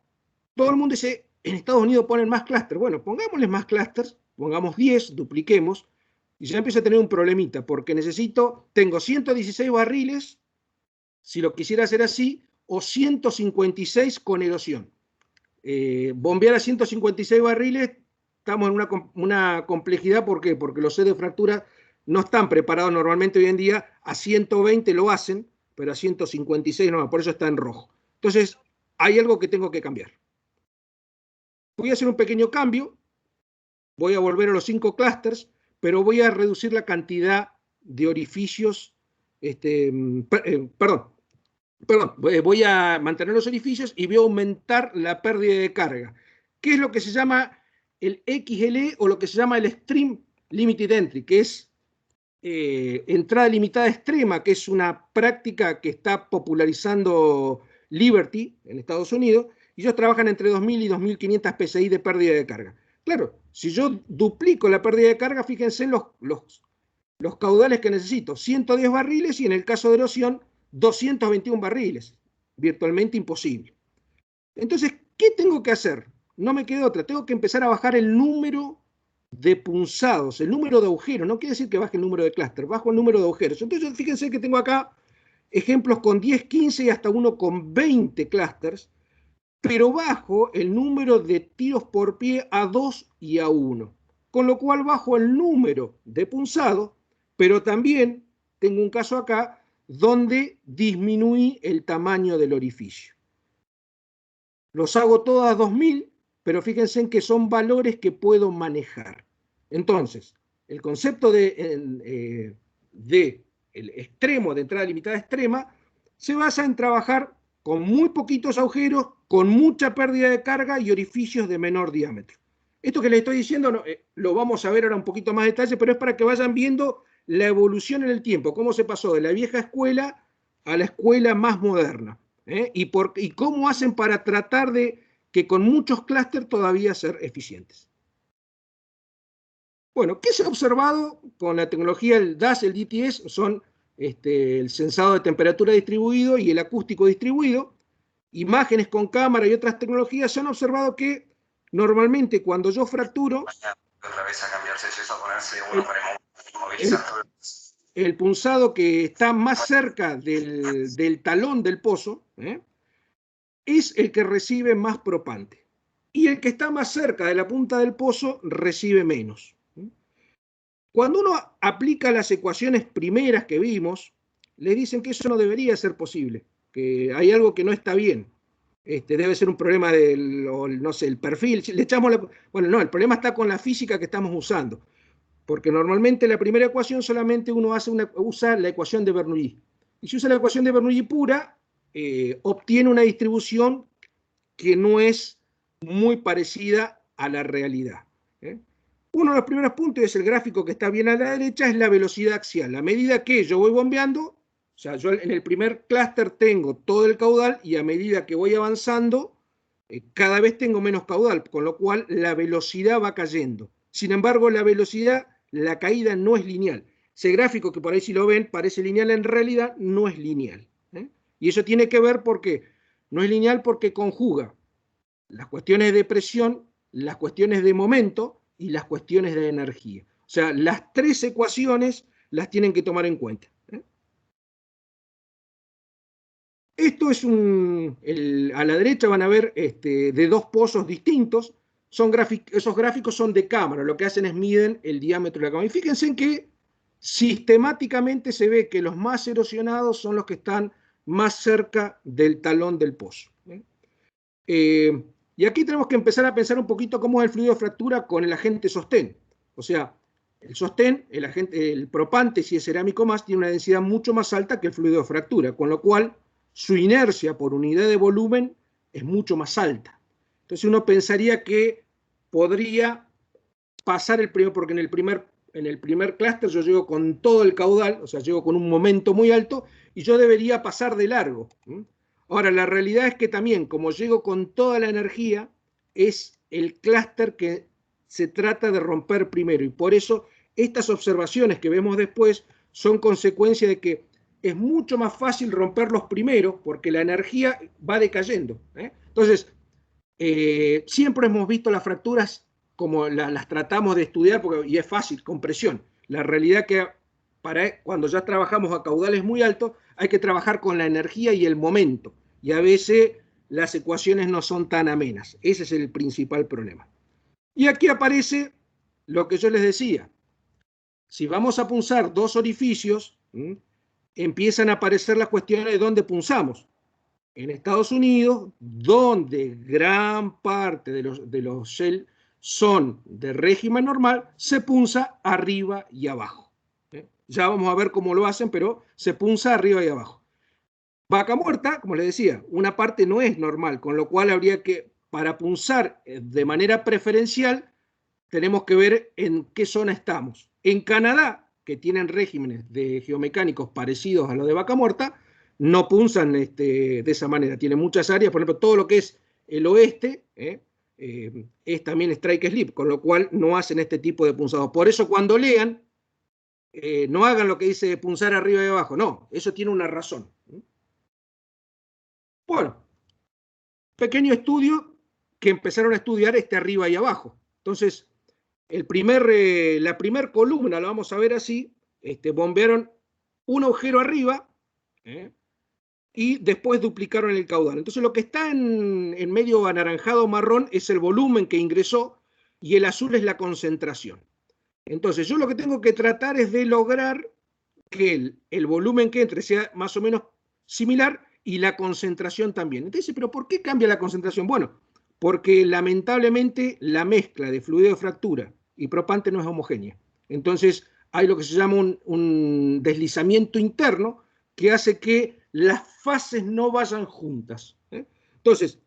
todo el mundo dice, en Estados Unidos ponen más clústeres. Bueno, pongámosles más clústeres, pongamos 10, dupliquemos, y ya empiezo a tener un problemita, porque tengo 116 barriles, si lo quisiera hacer así, o 156 con erosión. Bombear a 156 barriles, estamos en una complejidad, ¿por qué? Porque los sets de fractura no están preparados normalmente hoy en día, a 120 lo hacen, pero a 156 no, por eso está en rojo. Entonces, hay algo que tengo que cambiar. Voy a hacer un pequeño cambio, voy a volver a los 5 clústeres, pero voy a reducir la cantidad de orificios, perdón, voy a mantener los orificios y voy a aumentar la pérdida de carga, que es lo que se llama el XLE o lo que se llama el Extreme Limited Entry, que es entrada limitada extrema, que es una práctica que está popularizando Liberty en Estados Unidos, y ellos trabajan entre 2.000 y 2.500 PSI de pérdida de carga. Claro, si yo duplico la pérdida de carga, fíjense en los caudales que necesito, 110 barriles y en el caso de erosión, 221 barriles, virtualmente imposible. Entonces, ¿qué tengo que hacer? No me queda otra, tengo que empezar a bajar el número de punzados, el número de agujeros. No quiere decir que baje el número de clúster, bajo el número de agujeros. Entonces, fíjense que tengo acá ejemplos con 10, 15 y hasta uno con 20 clústeres, pero bajo el número de tiros por pie a 2 y a 1. Con lo cual bajo el número de punzados, pero también tengo un caso acá donde disminuí el tamaño del orificio. Los hago todas a 2000, pero fíjense en que son valores que puedo manejar. Entonces, el concepto de el extremo, de entrada limitada extrema, se basa en trabajar con muy poquitos agujeros, con mucha pérdida de carga y orificios de menor diámetro. Esto que les estoy diciendo lo vamos a ver ahora un poquito más de detalle, pero es para que vayan viendo la evolución en el tiempo, cómo se pasó de la vieja escuela a la escuela más moderna. Y cómo hacen para tratar de que con muchos clústeres todavía ser eficientes. Bueno, ¿qué se ha observado con la tecnología, el DAS, el DTS? Son el sensado de temperatura distribuido y el acústico distribuido. Imágenes con cámara y otras tecnologías se han observado que normalmente cuando yo fracturo, el punzado que está más cerca del talón del pozo es el que recibe más propante. Y el que está más cerca de la punta del pozo recibe menos. Cuando uno aplica las ecuaciones primeras que vimos, le dicen que eso no debería ser posible, que hay algo que no está bien. Debe ser un problema del, no sé, el perfil. Le echamos bueno, no, el problema está con la física que estamos usando. Porque normalmente la primera ecuación solamente uno usa la ecuación de Bernoulli. Y si usa la ecuación de Bernoulli pura, obtiene una distribución que no es muy parecida a la realidad. Uno de los primeros puntos, es el gráfico que está bien a la derecha, es la velocidad axial. A medida que yo voy bombeando, o sea, yo en el primer clúster tengo todo el caudal y a medida que voy avanzando, cada vez tengo menos caudal, con lo cual la velocidad va cayendo. Sin embargo, la caída no es lineal. Ese gráfico que por ahí si lo ven parece lineal, en realidad no es lineal. Y eso tiene que ver porque no es lineal porque conjuga las cuestiones de presión, las cuestiones de momento y las cuestiones de energía. O sea, las tres ecuaciones las tienen que tomar en cuenta. Esto es a la derecha van a ver de dos pozos distintos. Esos gráficos son de cámara, lo que hacen es miden el diámetro de la cámara. Y fíjense en que sistemáticamente se ve que los más erosionados son los que están más cerca del talón del pozo. Y aquí tenemos que empezar a pensar un poquito cómo es el fluido de fractura con el agente sostén. O sea, el sostén, el propante, si es cerámico más, tiene una densidad mucho más alta que el fluido de fractura, con lo cual su inercia por unidad de volumen es mucho más alta. Entonces uno pensaría que podría pasar el primero, porque en el primer clúster yo llego con todo el caudal, o sea, llego con un momento muy alto, y yo debería pasar de largo. Ahora, la realidad es que también, como llego con toda la energía, es el clúster que se trata de romper primero, y por eso estas observaciones que vemos después son consecuencia de que es mucho más fácil romperlos primero porque la energía va decayendo. Entonces, siempre hemos visto las fracturas como las tratamos de estudiar y es fácil, con presión. La realidad es que cuando ya trabajamos a caudales muy altos, hay que trabajar con la energía y el momento. Y a veces las ecuaciones no son tan amenas. Ese es el principal problema. Y aquí aparece lo que yo les decía. Si vamos a punzar dos orificios, empiezan a aparecer las cuestiones de dónde punzamos. En Estados Unidos, donde gran parte de los shell son de régimen normal, se punza arriba y abajo. Ya vamos a ver cómo lo hacen, pero se punza arriba y abajo. Vaca muerta, como les decía, una parte no es normal, con lo cual habría que, para punzar de manera preferencial, tenemos que ver en qué zona estamos. En Canadá, que tienen regímenes de geomecánicos parecidos a los de vaca muerta, no punzan de esa manera. Tienen muchas áreas, por ejemplo, todo lo que es el oeste es también strike slip, con lo cual no hacen este tipo de punzados. Por eso cuando lean, no hagan lo que dice punzar arriba y abajo, no, eso tiene una razón. Bueno, pequeño estudio que empezaron a estudiar arriba y abajo. Entonces, la primer columna, la vamos a ver así, bombearon un agujero arriba y después duplicaron el caudal. Entonces lo que está en medio anaranjado marrón es el volumen que ingresó y el azul es la concentración. Entonces yo lo que tengo que tratar es de lograr que el volumen que entre sea más o menos similar y la concentración también. Entonces, ¿pero por qué cambia la concentración? Bueno, porque lamentablemente la mezcla de fluido de fractura y propante no es homogénea. Entonces hay lo que se llama un deslizamiento interno que hace que las fases no vayan juntas. Entonces,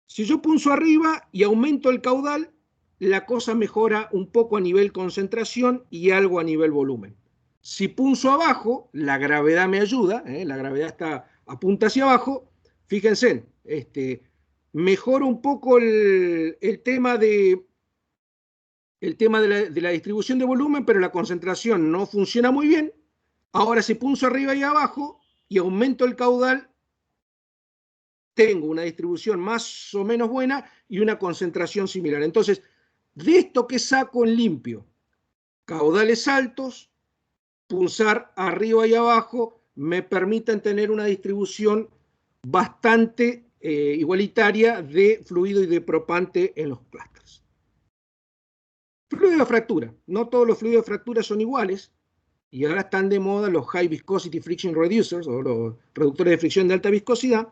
si yo punzo arriba y aumento el caudal, la cosa mejora un poco a nivel concentración y algo a nivel volumen. Si punzo abajo, la gravedad me ayuda, la gravedad está apunta hacia abajo. Fíjense, mejora un poco el tema de la distribución de volumen, pero la concentración no funciona muy bien. Ahora si punzo arriba y abajo y aumento el caudal, tengo una distribución más o menos buena y una concentración similar. Entonces, de esto que saco en limpio, caudales altos, punzar arriba y abajo, me permiten tener una distribución bastante igualitaria de fluido y de propante en los clústeres. Fluido de fractura. No todos los fluidos de fractura son iguales, y ahora están de moda los High Viscosity Friction Reducers, o los reductores de fricción de alta viscosidad,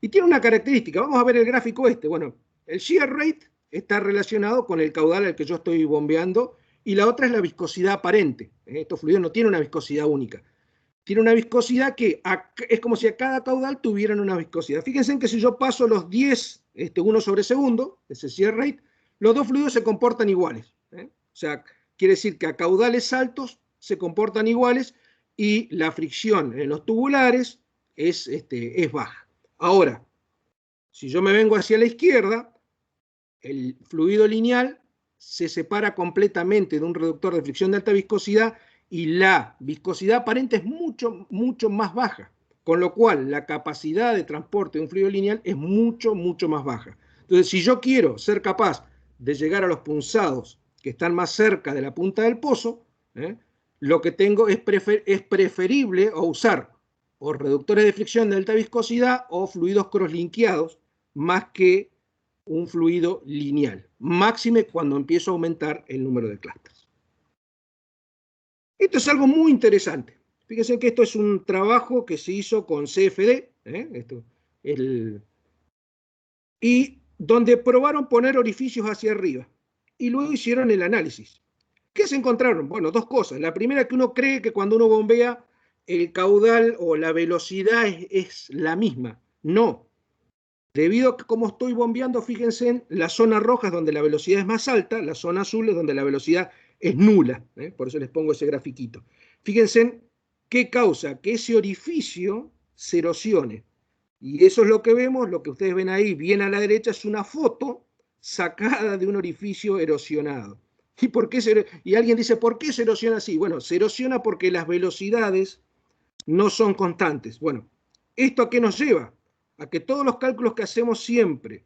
y tiene una característica. Vamos a ver el gráfico Bueno, el shear rate está relacionado con el caudal al que yo estoy bombeando, y la otra es la viscosidad aparente. Estos fluidos no tienen una viscosidad única. Tiene una viscosidad que es como si a cada caudal tuvieran una viscosidad. Fíjense en que si yo paso los 10, 1 sobre segundo, ese shear rate, los dos fluidos se comportan iguales. O sea, quiere decir que a caudales altos se comportan iguales y la fricción en los tubulares es baja. Ahora, si yo me vengo hacia la izquierda, el fluido lineal se separa completamente de un reductor de fricción de alta viscosidad y la viscosidad aparente es mucho, mucho más baja, con lo cual la capacidad de transporte de un fluido lineal es mucho, mucho más baja. Entonces, si yo quiero ser capaz de llegar a los punzados que están más cerca de la punta del pozo, lo que tengo es preferible usar o reductores de fricción de alta viscosidad o fluidos crosslinkeados más que un fluido lineal, máxime cuando empiezo a aumentar el número de clústeres. Esto es algo muy interesante. Fíjense que esto es un trabajo que se hizo con CFD, y donde probaron poner orificios hacia arriba, y luego hicieron el análisis. ¿Qué se encontraron? Bueno, dos cosas. La primera, que uno cree que cuando uno bombea el caudal o la velocidad es la misma. No. Debido a que como estoy bombeando, fíjense en la zona roja es donde la velocidad es más alta, la zona azul es donde la velocidad es nula. Por eso les pongo ese grafiquito. Fíjense en qué causa que ese orificio se erosione. Y eso es lo que vemos, lo que ustedes ven ahí bien a la derecha es una foto sacada de un orificio erosionado. ¿Y alguien dice, ¿por qué se erosiona así? Bueno, se erosiona porque las velocidades no son constantes. Bueno, ¿esto a qué nos lleva? A que todos los cálculos que hacemos siempre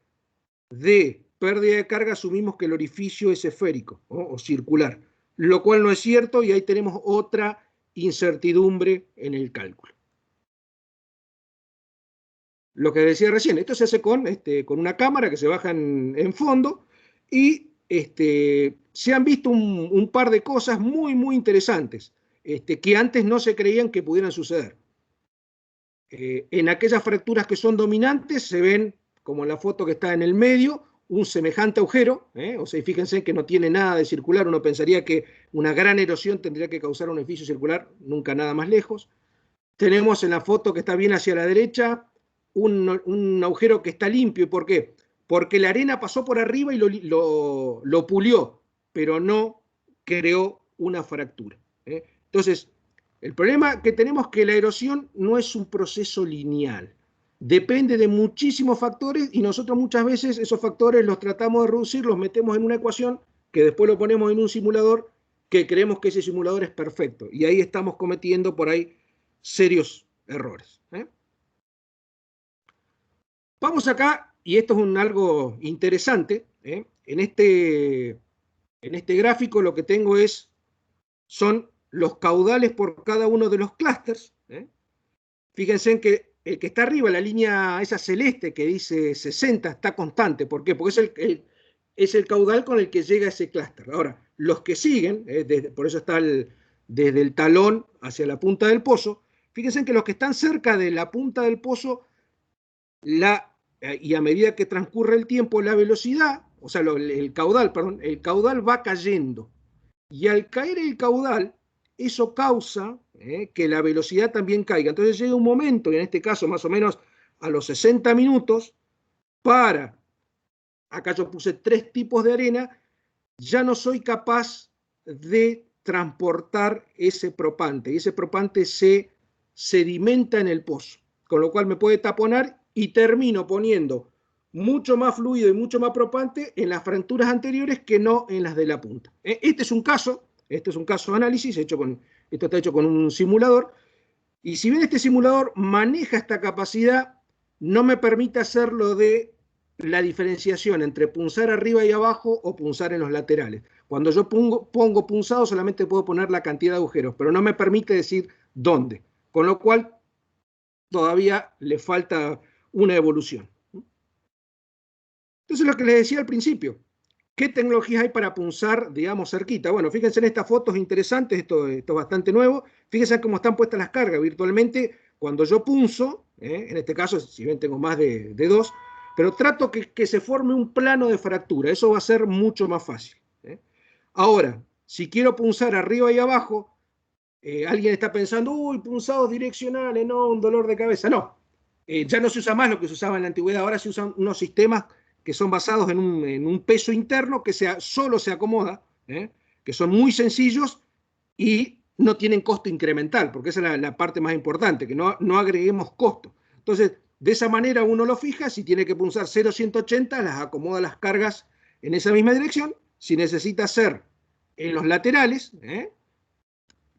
de pérdida de carga asumimos que el orificio es esférico o circular, lo cual no es cierto y ahí tenemos otra incertidumbre en el cálculo. Lo que decía recién, esto se hace con una cámara que se baja en fondo y se han visto un par de cosas muy, muy interesantes que antes no se creían que pudieran suceder. En aquellas fracturas que son dominantes se ven, como en la foto que está en el medio, un semejante agujero, o sea, fíjense que no tiene nada de circular, uno pensaría que una gran erosión tendría que causar un orificio circular, nunca nada más lejos. Tenemos en la foto que está bien hacia la derecha un agujero que está limpio. ¿Y por qué? Porque la arena pasó por arriba y lo pulió, pero no creó una fractura. Entonces, el problema que tenemos es que la erosión no es un proceso lineal. Depende de muchísimos factores y nosotros muchas veces esos factores los tratamos de reducir, los metemos en una ecuación que después lo ponemos en un simulador que creemos que ese simulador es perfecto. Y ahí estamos cometiendo por ahí serios errores. Vamos acá, y esto es algo interesante. En este gráfico lo que tengo son los caudales por cada uno de los clústeres. Fíjense en que el que está arriba, la línea esa celeste que dice 60, está constante. ¿Por qué? Porque es el caudal con el que llega ese clúster. Ahora, los que siguen, por eso está desde el talón hacia la punta del pozo, fíjense que los que están cerca de la punta del pozo, y a medida que transcurre el tiempo, la velocidad, o sea, el caudal va cayendo. Y al caer el caudal, eso causa que la velocidad también caiga. Entonces llega un momento, y en este caso más o menos a los 60 minutos, acá yo puse 3 tipos de arena, ya no soy capaz de transportar ese propante, y ese propante se sedimenta en el pozo, con lo cual me puede taponar y termino poniendo mucho más fluido y mucho más propante en las fracturas anteriores que no en las de la punta. Este es un caso de análisis, esto está hecho con un simulador, y si bien este simulador maneja esta capacidad, no me permite hacerlo de la diferenciación entre punzar arriba y abajo o punzar en los laterales. Cuando yo pongo punzado solamente puedo poner la cantidad de agujeros, pero no me permite decir dónde, con lo cual todavía le falta una evolución. Entonces, lo que les decía al principio, ¿qué tecnologías hay para punzar, digamos, cerquita? Bueno, fíjense en estas fotos interesantes, esto es bastante nuevo, fíjense cómo están puestas las cargas virtualmente. Cuando yo punzo, en este caso, si bien tengo más de 2, pero trato que se forme un plano de fractura, eso va a ser mucho más fácil. Ahora, si quiero punzar arriba y abajo, alguien está pensando, uy, punzados direccionales, no, un dolor de cabeza. No, ya no se usa más lo que se usaba en la antigüedad, ahora se usan unos sistemas que son basados en un peso interno que solo se acomoda, que son muy sencillos y no tienen costo incremental, porque esa es la parte más importante, que no agreguemos costo. Entonces, de esa manera uno lo fija, si tiene que punzar 0,180, las acomoda las cargas en esa misma dirección. Si necesita hacer en los laterales,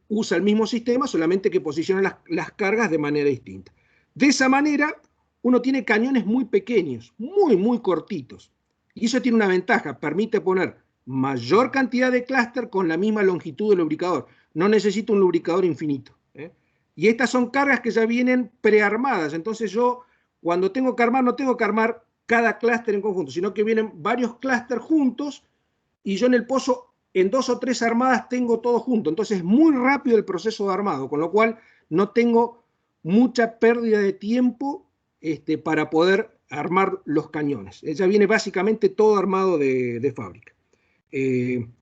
usa el mismo sistema, solamente que posiciona las cargas de manera distinta. De esa manera, uno tiene cañones muy pequeños, muy cortitos. Y eso tiene una ventaja, permite poner mayor cantidad de clúster con la misma longitud del lubricador. No necesito un lubricador infinito. Y estas son cargas que ya vienen prearmadas. Entonces yo, cuando tengo que armar, no tengo que armar cada clúster en conjunto, sino que vienen varios clústeres juntos y yo en el pozo, en 2 o 3 armadas, tengo todo junto. Entonces es muy rápido el proceso de armado, con lo cual no tengo mucha pérdida de tiempo para poder armar los cañones. Ya viene básicamente todo armado de fábrica.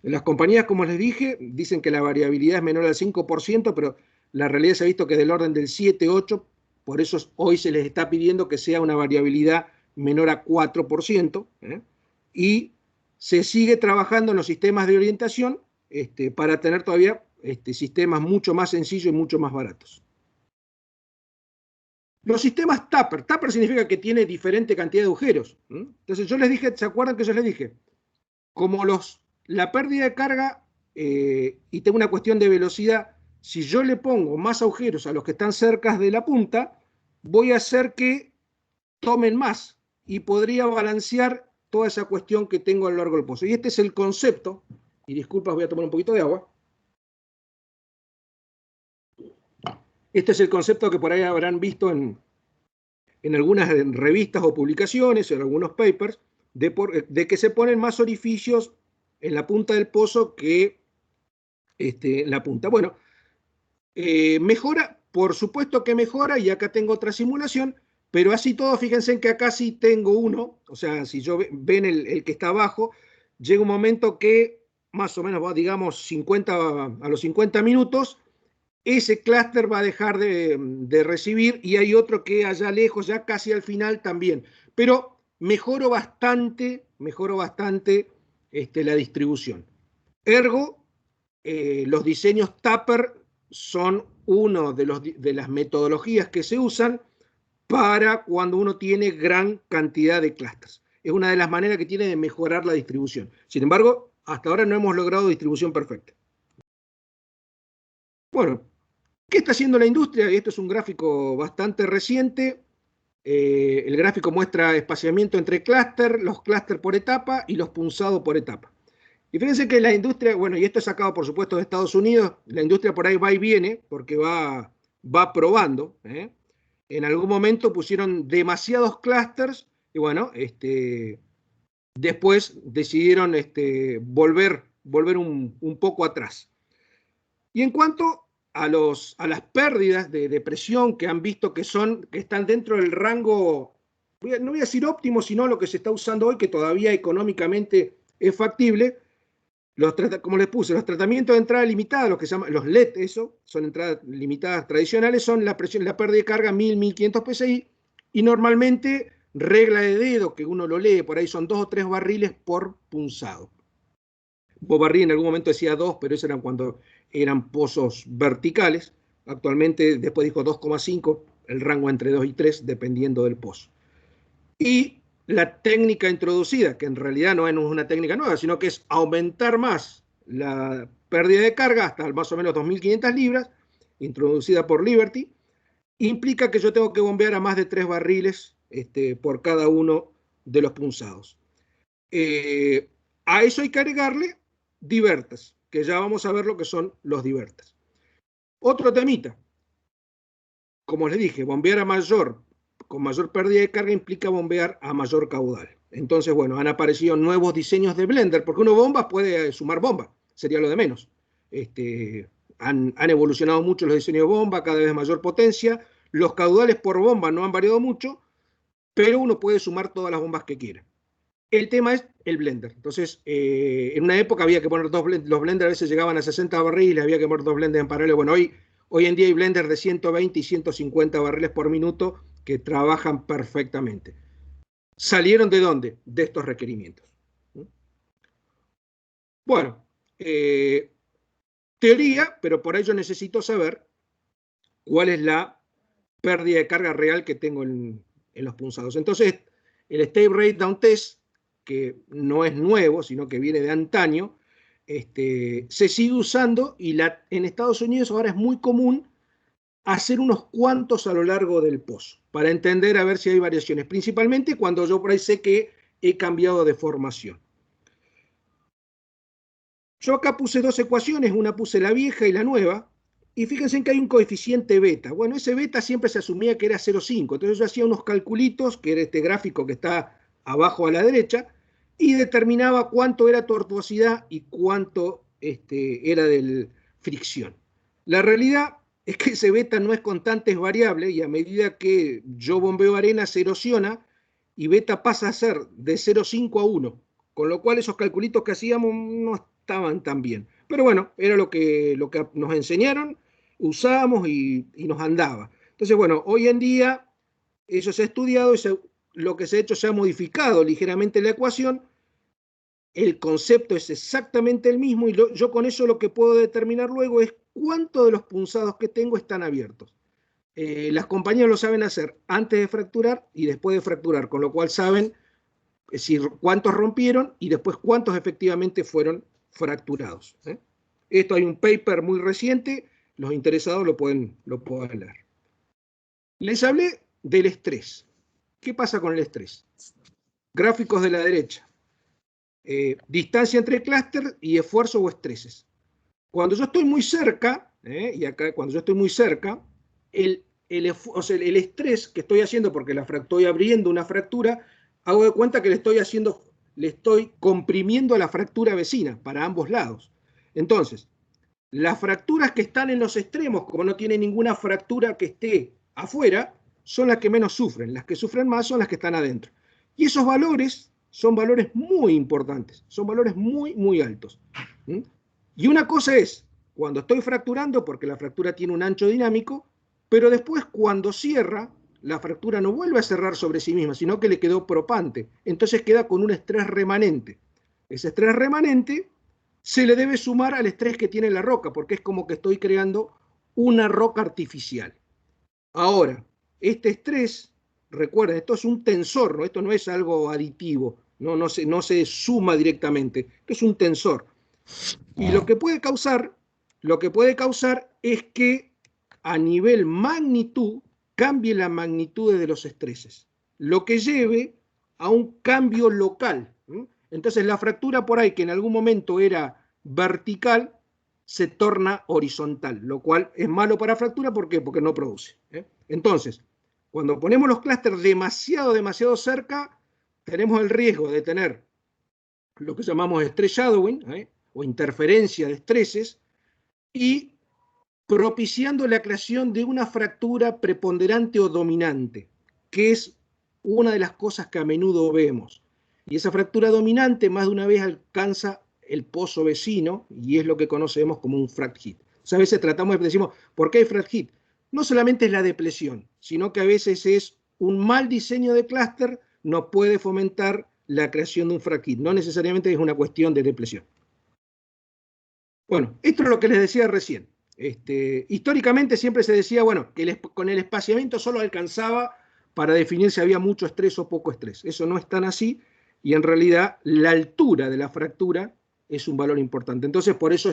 Las compañías, como les dije, dicen que la variabilidad es menor al 5%, pero la realidad se ha visto que es del orden del 7-8%, por eso hoy se les está pidiendo que sea una variabilidad menor a 4%, y se sigue trabajando en los sistemas de orientación para tener todavía sistemas mucho más sencillos y mucho más baratos. Los sistemas Tupper. Tupper significa que tiene diferente cantidad de agujeros. Entonces yo les dije, ¿se acuerdan que yo les dije? Como la pérdida de carga y tengo una cuestión de velocidad, si yo le pongo más agujeros a los que están cerca de la punta, voy a hacer que tomen más y podría balancear toda esa cuestión que tengo a lo largo del pozo. Y este es el concepto, y disculpas, voy a tomar un poquito de agua. Este es el concepto que por ahí habrán visto en algunas revistas o publicaciones, en algunos papers, de que se ponen más orificios en la punta del pozo que en la punta. Bueno, mejora, por supuesto que mejora, y acá tengo otra simulación, pero así todo, fíjense en que acá sí tengo uno, o sea, si ven el que está abajo, llega un momento que más o menos va, digamos, a los 50 minutos, ese clúster va a dejar de recibir, y hay otro que allá lejos, ya casi al final también. Pero mejoró bastante la distribución. Ergo, los diseños Tupper son una de las metodologías que se usan para cuando uno tiene gran cantidad de clústeres. Es una de las maneras que tiene de mejorar la distribución. Sin embargo, hasta ahora no hemos logrado distribución perfecta. Bueno, ¿qué está haciendo la industria? Y esto es un gráfico bastante reciente. El gráfico muestra espaciamiento entre clúster, los clústeres por etapa y los punzados por etapa. Y fíjense que la industria, bueno, y esto es sacado por supuesto de Estados Unidos, la industria por ahí va y viene porque va probando. En algún momento pusieron demasiados clústeres y bueno, después decidieron volver un poco atrás. Y en cuanto a las pérdidas de presión que han visto que están dentro del rango, no voy a decir óptimo, sino lo que se está usando hoy, que todavía económicamente es factible, como les puse, los tratamientos de entrada limitada, los que se llaman los LED, eso, son entradas limitadas tradicionales, son la pérdida de carga 1000, 1500 PSI, y normalmente, regla de dedo, que uno lo lee, por ahí son 2 o 3 barriles por punzado. Bovary en algún momento decía 2, pero eso eran cuando eran pozos verticales. Actualmente, después dijo 2,5, el rango entre 2 y 3, dependiendo del pozo. Y la técnica introducida, que en realidad no es una técnica nueva, sino que es aumentar más la pérdida de carga hasta más o menos 2.500 libras, introducida por Liberty, implica que yo tengo que bombear a más de 3 barriles por cada uno de los punzados. A eso hay que agregarle diverters, que ya vamos a ver lo que son los diverters. Otro temita, como les dije, bombear con mayor pérdida de carga implica bombear a mayor caudal. Entonces, bueno, han aparecido nuevos diseños de blender, porque uno bomba puede sumar bomba, sería lo de menos. Han evolucionado mucho los diseños de bomba, cada vez mayor potencia. Los caudales por bomba no han variado mucho, pero uno puede sumar todas las bombas que quiera. El tema es el blender. Entonces, en una época había que poner dos blenders, los blenders a veces llegaban a 60 barriles, había que poner 2 blenders en paralelo. Bueno, hoy en día hay blenders de 120 y 150 barriles por minuto que trabajan perfectamente. ¿Salieron de dónde? De estos requerimientos. Bueno, teoría, pero por ello necesito saber cuál es la pérdida de carga real que tengo en los punzados. Entonces, el State Rate Down Test, que no es nuevo, sino que viene de antaño, se sigue usando, y en Estados Unidos ahora es muy común hacer unos cuantos a lo largo del pozo, para entender a ver si hay variaciones, principalmente cuando yo por ahí sé que he cambiado de formación. Yo acá puse 2 ecuaciones, una puse la vieja y la nueva, y fíjense que hay un coeficiente beta. Bueno, ese beta siempre se asumía que era 0,5, entonces yo hacía unos calculitos, que era este gráfico que está abajo a la derecha, y determinaba cuánto era tortuosidad y cuánto era de fricción. La realidad es que ese beta no es constante, es variable, y a medida que yo bombeo arena se erosiona, y beta pasa a ser de 0,5 a 1, con lo cual esos calculitos que hacíamos no estaban tan bien. Pero bueno, era lo que nos enseñaron, usábamos y nos andaba. Entonces, bueno, hoy en día eso se ha estudiado, y lo que se ha hecho, se ha modificado ligeramente la ecuación. El concepto es exactamente el mismo, y yo con eso lo que puedo determinar luego es cuánto de los punzados que tengo están abiertos. Las compañías lo saben hacer antes de fracturar y después de fracturar, con lo cual saben cuántos rompieron y después cuántos efectivamente fueron fracturados. Esto hay un paper muy reciente, los interesados lo pueden leer. Les hablé del estrés. ¿Qué pasa con el estrés? Gráficos de la derecha. Distancia entre clúster y esfuerzo o estreses. Cuando yo estoy muy cerca, y acá cuando yo estoy muy cerca, el estrés que estoy haciendo, porque estoy abriendo una fractura, hago de cuenta que le estoy comprimiendo a la fractura vecina para ambos lados. Entonces, las fracturas que están en los extremos, como no tiene ninguna fractura que esté afuera, son las que menos sufren. Las que sufren más son las que están adentro. Y esos valores son valores muy importantes, son valores muy, muy altos. Y una cosa es cuando estoy fracturando, porque la fractura tiene un ancho dinámico, pero después cuando cierra, la fractura no vuelve a cerrar sobre sí misma, sino que le quedó propante. Entonces queda con un estrés remanente. Ese estrés remanente se le debe sumar al estrés que tiene la roca, porque es como que estoy creando una roca artificial. Ahora, este estrés, recuerden, esto es un tensor, ¿no? Esto no es algo aditivo, no se suma directamente, esto es un tensor. Y lo que puede causar es que a nivel magnitud cambie la magnitud de los estreses, lo que lleve a un cambio local. Entonces la fractura por ahí, que en algún momento era vertical, se torna horizontal, lo cual es malo para fractura. ¿Por qué? Porque no produce. Entonces, cuando ponemos los clústeres demasiado cerca, tenemos el riesgo de tener lo que llamamos stress shadowing, o interferencia de estreses, y propiciando la creación de una fractura preponderante o dominante, que es una de las cosas que a menudo vemos. Y esa fractura dominante más de una vez alcanza el pozo vecino, y es lo que conocemos como un frac hit. O sea, a veces decimos, ¿por qué hay frac hit? No solamente es la depresión, sino que a veces es un mal diseño de clúster, no puede fomentar la creación de un frac hit. No necesariamente es una cuestión de depresión. Bueno, esto es lo que les decía recién. Históricamente siempre se decía, bueno, que con el espaciamiento solo alcanzaba para definir si había mucho estrés o poco estrés. Eso no es tan así, y en realidad la altura de la fractura es un valor importante. Entonces, por eso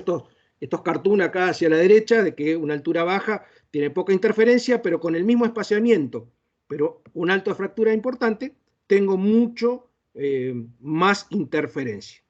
estos cartoons acá hacia la derecha, de que una altura baja tiene poca interferencia, pero con el mismo espaciamiento, pero un alto de fractura importante, tengo mucho más interferencia.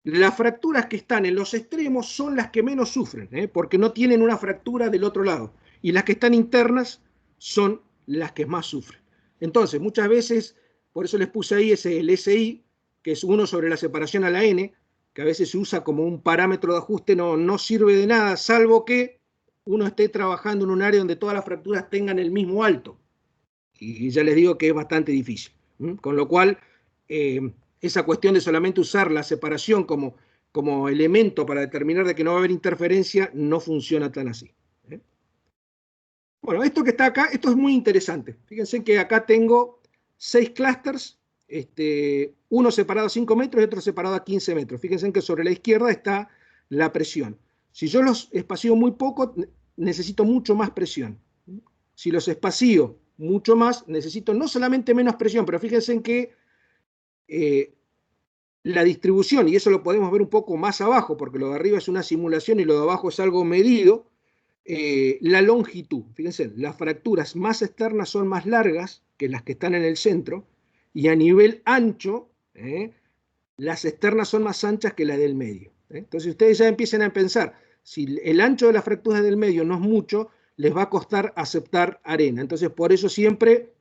Las fracturas que están en los extremos son las que menos sufren, porque no tienen una fractura del otro lado. Y las que están internas son las que más sufren. Entonces, muchas veces, por eso les puse ahí el SI, que es 1 sobre la separación a la N, que a veces se usa como un parámetro de ajuste, no sirve de nada, salvo que uno esté trabajando en un área donde todas las fracturas tengan el mismo alto. Y ya les digo que es bastante difícil. Con lo cual, esa cuestión de solamente usar la separación como elemento para determinar de que no va a haber interferencia no funciona tan así. Bueno, esto que está acá, esto es muy interesante. Fíjense que acá tengo 6 clústeres, uno separado a 5 metros y otro separado a 15 metros. Fíjense que sobre la izquierda está la presión. Si yo los espacio muy poco, necesito mucho más presión. Si los espacio mucho más, necesito no solamente menos presión, pero fíjense en que la distribución, y eso lo podemos ver un poco más abajo, porque lo de arriba es una simulación y lo de abajo es algo medido, la longitud. Fíjense, las fracturas más externas son más largas que las que están en el centro, y a nivel ancho, las externas son más anchas que las del medio. Entonces ustedes ya empiezan a pensar, si el ancho de las fracturas del medio no es mucho, les va a costar aceptar arena. Entonces, por eso siempre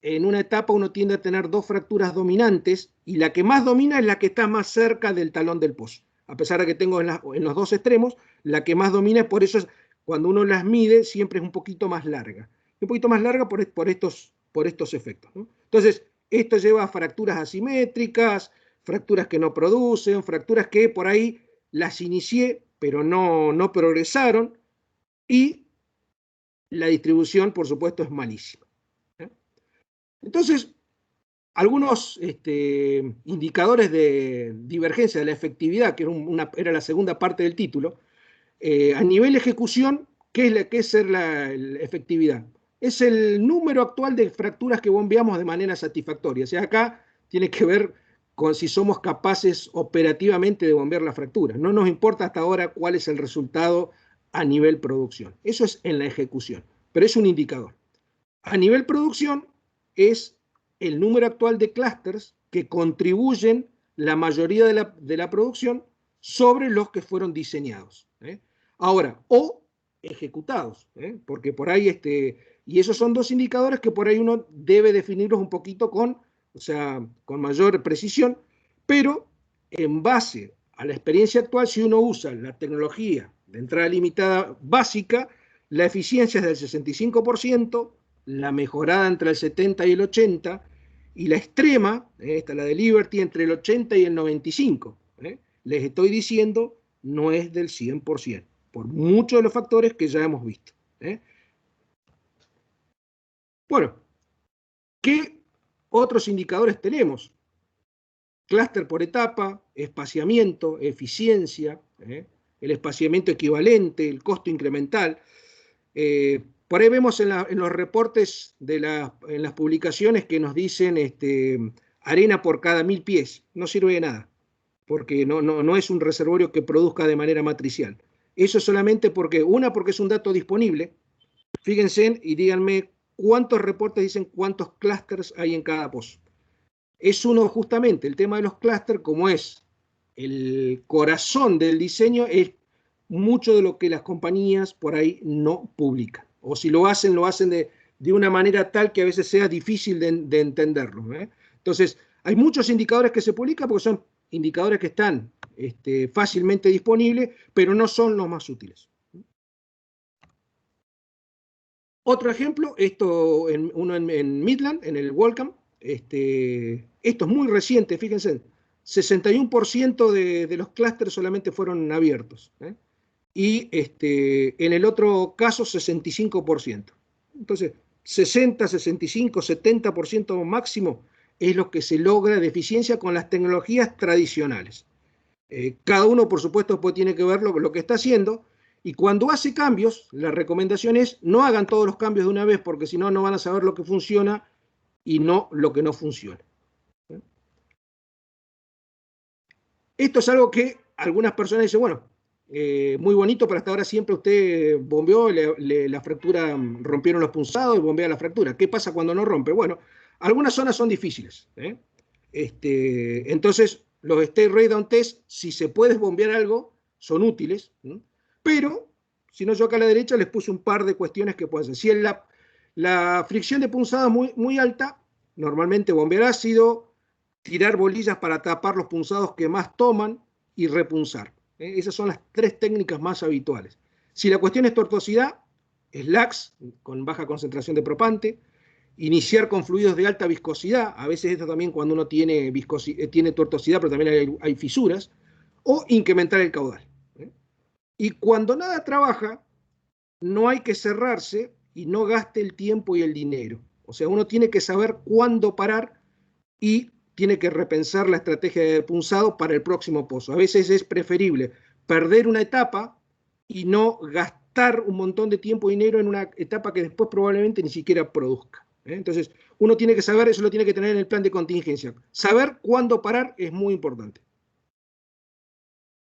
en una etapa uno tiende a tener 2 fracturas dominantes, y la que más domina es la que está más cerca del talón del pozo. A pesar de que tengo en los 2 extremos, la que más domina, por eso cuando uno las mide siempre es un poquito más larga. Un poquito más larga por estos efectos, ¿no? Entonces, esto lleva a fracturas asimétricas, fracturas que no producen, fracturas que por ahí las inicié, pero no progresaron, y la distribución, por supuesto, es malísima. Entonces, algunos indicadores de divergencia de la efectividad, que era la segunda parte del título, a nivel ejecución, ¿qué es la efectividad? Es el número actual de fracturas que bombeamos de manera satisfactoria. O sea, acá tiene que ver con si somos capaces operativamente de bombear la fractura. No nos importa hasta ahora cuál es el resultado a nivel producción. Eso es en la ejecución, pero es un indicador. A nivel producción es el número actual de clústeres que contribuyen la mayoría de la producción sobre los que fueron diseñados. Ahora, o ejecutados, porque por ahí, y esos son 2 indicadores que por ahí uno debe definirlos un poquito con mayor precisión, pero en base a la experiencia actual, si uno usa la tecnología de entrada limitada básica, la eficiencia es del 65%, la mejorada entre el 70 y el 80, y la extrema, esta la de Liberty, entre el 80 y el 95. Les estoy diciendo, no es del 100%, por muchos de los factores que ya hemos visto. Bueno, ¿qué otros indicadores tenemos? Clúster por etapa, espaciamiento, eficiencia, el espaciamiento equivalente, el costo incremental. Por ahí vemos en los reportes en las publicaciones que nos dicen arena por cada 1000 pies. No sirve de nada, porque no es un reservorio que produzca de manera matricial. Eso solamente porque es un dato disponible. Fíjense y díganme cuántos reportes dicen cuántos clústeres hay en cada pozo. Es uno justamente, el tema de los clústeres, como es el corazón del diseño, es mucho de lo que las compañías por ahí no publican. O si lo hacen de una manera tal que a veces sea difícil de entenderlo. Entonces, hay muchos indicadores que se publican porque son indicadores que están fácilmente disponibles, pero no son los más útiles. Otro ejemplo, uno en Midland, en el WorldCam. Esto es muy reciente, fíjense, 61% de los clústeres solamente fueron abiertos. Y en el otro caso, 65%. Entonces, 60, 65, 70% máximo es lo que se logra de eficiencia con las tecnologías tradicionales. Cada uno, por supuesto, pues tiene que ver lo que está haciendo. Y cuando hace cambios, la recomendación es no hagan todos los cambios de una vez, porque si no, no van a saber lo que funciona y no lo que no funciona. Esto es algo que algunas personas dicen, bueno, muy bonito, pero hasta ahora siempre usted bombeó, la fractura, rompieron los punzados y bombea la fractura. ¿Qué pasa cuando no rompe? Bueno, algunas zonas son difíciles. Entonces, los state rate down test, si se puede bombear algo, son útiles, pero, si no, yo acá a la derecha les puse un par de cuestiones que pueden ser. Si la fricción de punzada es muy alta, normalmente bombear ácido, tirar bolillas para tapar los punzados que más toman y repunzar. Esas son las 3 técnicas más habituales. Si la cuestión es tortuosidad, slacks con baja concentración de propante, iniciar con fluidos de alta viscosidad, a veces esto también cuando uno tiene tortuosidad, pero también hay fisuras, o incrementar el caudal. Y cuando nada trabaja, no hay que cerrarse y no gaste el tiempo y el dinero. O sea, uno tiene que saber cuándo parar y tiene que repensar la estrategia de punzado para el próximo pozo. A veces es preferible perder una etapa y no gastar un montón de tiempo y dinero en una etapa que después probablemente ni siquiera produzca. Entonces, uno tiene que saber, eso lo tiene que tener en el plan de contingencia. Saber cuándo parar es muy importante.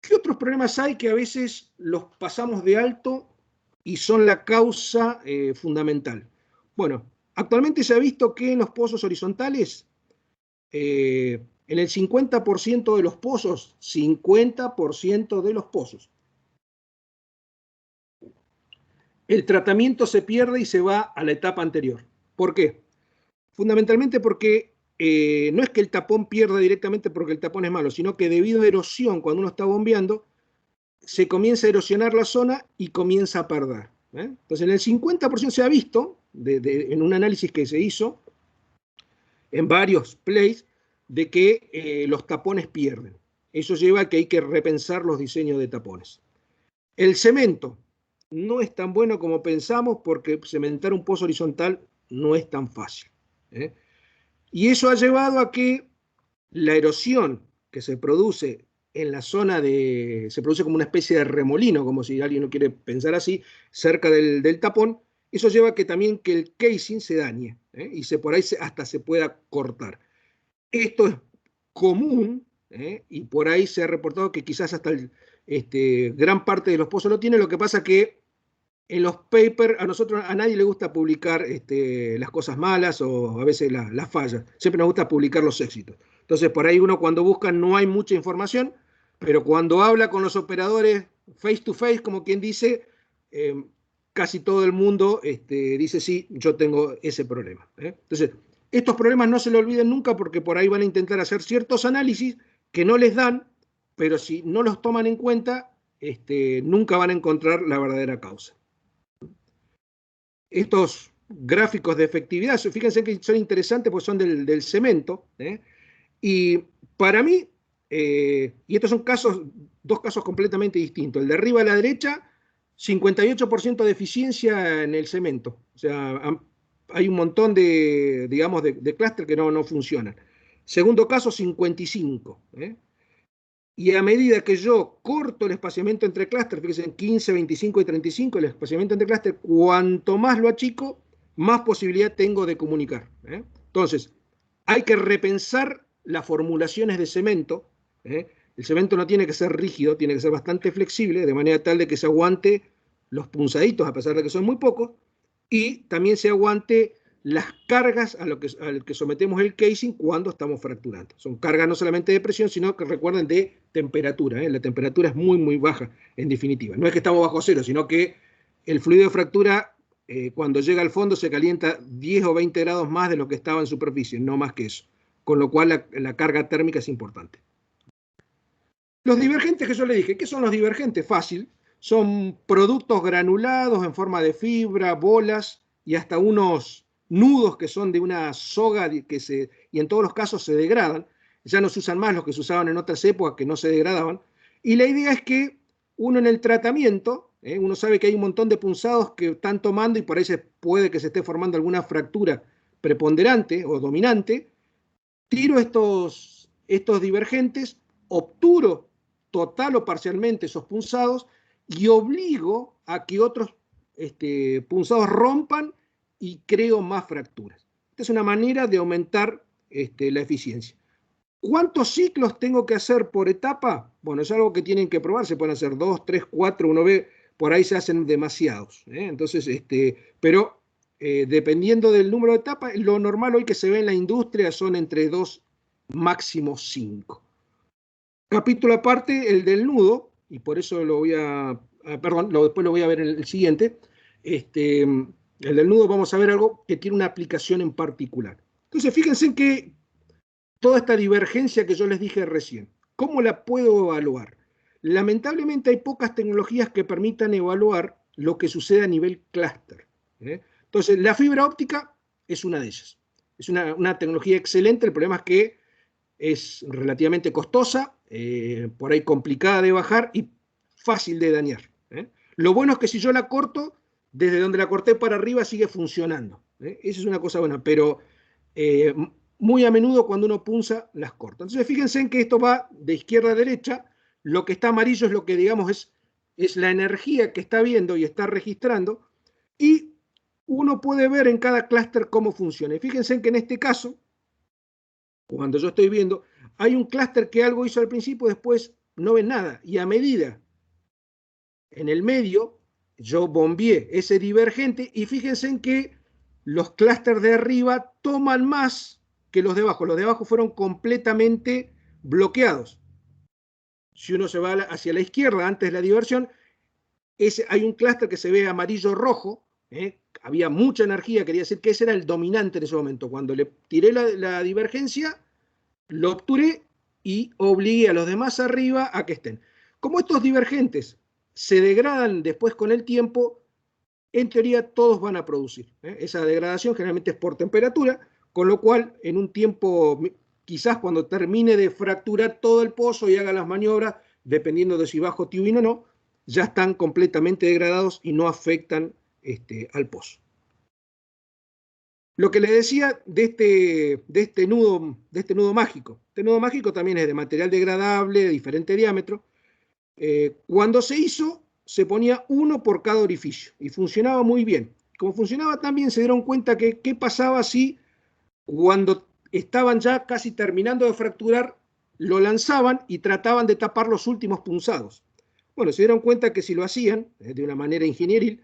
¿Qué otros problemas hay que a veces los pasamos de alto y son la causa fundamental? Bueno, actualmente se ha visto que en los pozos horizontales, en el 50% de los pozos, 50% de los pozos, el tratamiento se pierde y se va a la etapa anterior. ¿Por qué? Fundamentalmente porque no es que el tapón pierda directamente porque el tapón es malo, sino que debido a erosión, cuando uno está bombeando, se comienza a erosionar la zona y comienza a perder. Entonces, en el 50% se ha visto, en un análisis que se hizo en varios plays, de que los tapones pierden. Eso lleva a que hay que repensar los diseños de tapones. El cemento no es tan bueno como pensamos porque cementar un pozo horizontal no es tan fácil. Y eso ha llevado a que la erosión que se produce en la zona se produce como una especie de remolino, como si alguien lo quiere pensar así, cerca del tapón, eso lleva a que también que el casing se dañe, y por ahí hasta se pueda cortar. Esto es común, y por ahí se ha reportado que quizás hasta gran parte de los pozos lo tiene. Lo que pasa que en los papers a nadie le gusta publicar las cosas malas o a veces las fallas. Siempre nos gusta publicar los éxitos. Entonces, por ahí uno cuando busca no hay mucha información, pero cuando habla con los operadores face to face, como quien dice, casi todo el mundo dice, sí, yo tengo ese problema. Entonces, estos problemas no se le olviden nunca porque por ahí van a intentar hacer ciertos análisis que no les dan, pero si no los toman en cuenta, nunca van a encontrar la verdadera causa. Estos gráficos de efectividad, fíjense que son interesantes porque son del cemento, y para mí y estos son dos casos completamente distintos. El de arriba a la derecha, 58% de eficiencia en el cemento. O sea, hay un montón de, digamos, de clúster que no funcionan. Segundo caso, 55. Y a medida que yo corto el espaciamiento entre clústeres, fíjense en 15, 25 y 35, el espaciamiento entre clústeres, cuanto más lo achico, más posibilidad tengo de comunicar. Entonces, hay que repensar las formulaciones de cemento. El cemento no tiene que ser rígido, tiene que ser bastante flexible, de manera tal de que se aguante los punzaditos, a pesar de que son muy pocos, y también se aguante las cargas al que sometemos el casing cuando estamos fracturando. Son cargas no solamente de presión, sino que recuerden de temperatura. La temperatura es muy, muy baja, en definitiva. No es que estamos bajo cero, sino que el fluido de fractura, cuando llega al fondo, se calienta 10 o 20 grados más de lo que estaba en superficie, no más que eso. Con lo cual la carga térmica es importante. Los divergentes que yo le dije, ¿qué son los divergentes? Fácil. Son productos granulados en forma de fibra, bolas y hasta unos nudos que son de una soga y en todos los casos se degradan. Ya no se usan más los que se usaban en otras épocas que no se degradaban. Y la idea es que uno en el tratamiento, uno sabe que hay un montón de punzados que están tomando y por ahí puede que se esté formando alguna fractura preponderante o dominante. Tiro estos divergentes, obturo total o parcialmente esos punzados y obligo a que otros punzados rompan y creo más fracturas. Esta es una manera de aumentar la eficiencia. ¿Cuántos ciclos tengo que hacer por etapa? Bueno, es algo que tienen que probar, se pueden hacer 2, 3, 4, uno ve, por ahí se hacen demasiados. Entonces, pero dependiendo del número de etapas, lo normal hoy que se ve en la industria son entre 2, máximo 5. Capítulo aparte, el del nudo, y por eso lo voy a, después lo voy a ver en el siguiente. El del nudo vamos a ver algo que tiene una aplicación en particular. Entonces, fíjense en que toda esta divergencia que yo les dije recién, ¿cómo la puedo evaluar? Lamentablemente hay pocas tecnologías que permitan evaluar lo que sucede a nivel clúster. Entonces, la fibra óptica es una de ellas. Es una tecnología excelente, el problema es que es relativamente costosa, por ahí complicada de bajar y fácil de dañar. Lo bueno es que si yo la corto, desde donde la corté para arriba sigue funcionando. Esa es una cosa buena, pero muy a menudo cuando uno punza, las corta. Entonces fíjense en que esto va de izquierda a derecha, lo que está amarillo es lo que digamos es la energía que está viendo y está registrando, y uno puede ver en cada clúster cómo funciona. Y fíjense en que en este caso, cuando yo estoy viendo, hay un clúster que algo hizo al principio, después no ven nada, y a medida en el medio, yo bombeé ese divergente, y fíjense en que los clústeres de arriba toman más que los de abajo. Los de abajo fueron completamente bloqueados. Si uno se va hacia la izquierda antes de la diversión, hay un clúster que se ve amarillo-rojo, había mucha energía, quería decir que ese era el dominante en ese momento. Cuando le tiré la divergencia, lo obturé y obligué a los demás arriba a que estén. Como estos divergentes se degradan después con el tiempo, en teoría todos van a producir. Esa degradación generalmente es por temperatura, con lo cual en un tiempo, quizás cuando termine de fracturar todo el pozo y haga las maniobras, dependiendo de si bajo tubing o no, ya están completamente degradados y no afectan al pozo. Lo que les decía de este nudo mágico. Este nudo mágico también es de material degradable, de diferente diámetro. Cuando se hizo, se ponía uno por cada orificio y funcionaba muy bien. Como funcionaba tan bien, se dieron cuenta que qué pasaba si cuando estaban ya casi terminando de fracturar, lo lanzaban y trataban de tapar los últimos punzados. Bueno, se dieron cuenta que si lo hacían de una manera ingenieril,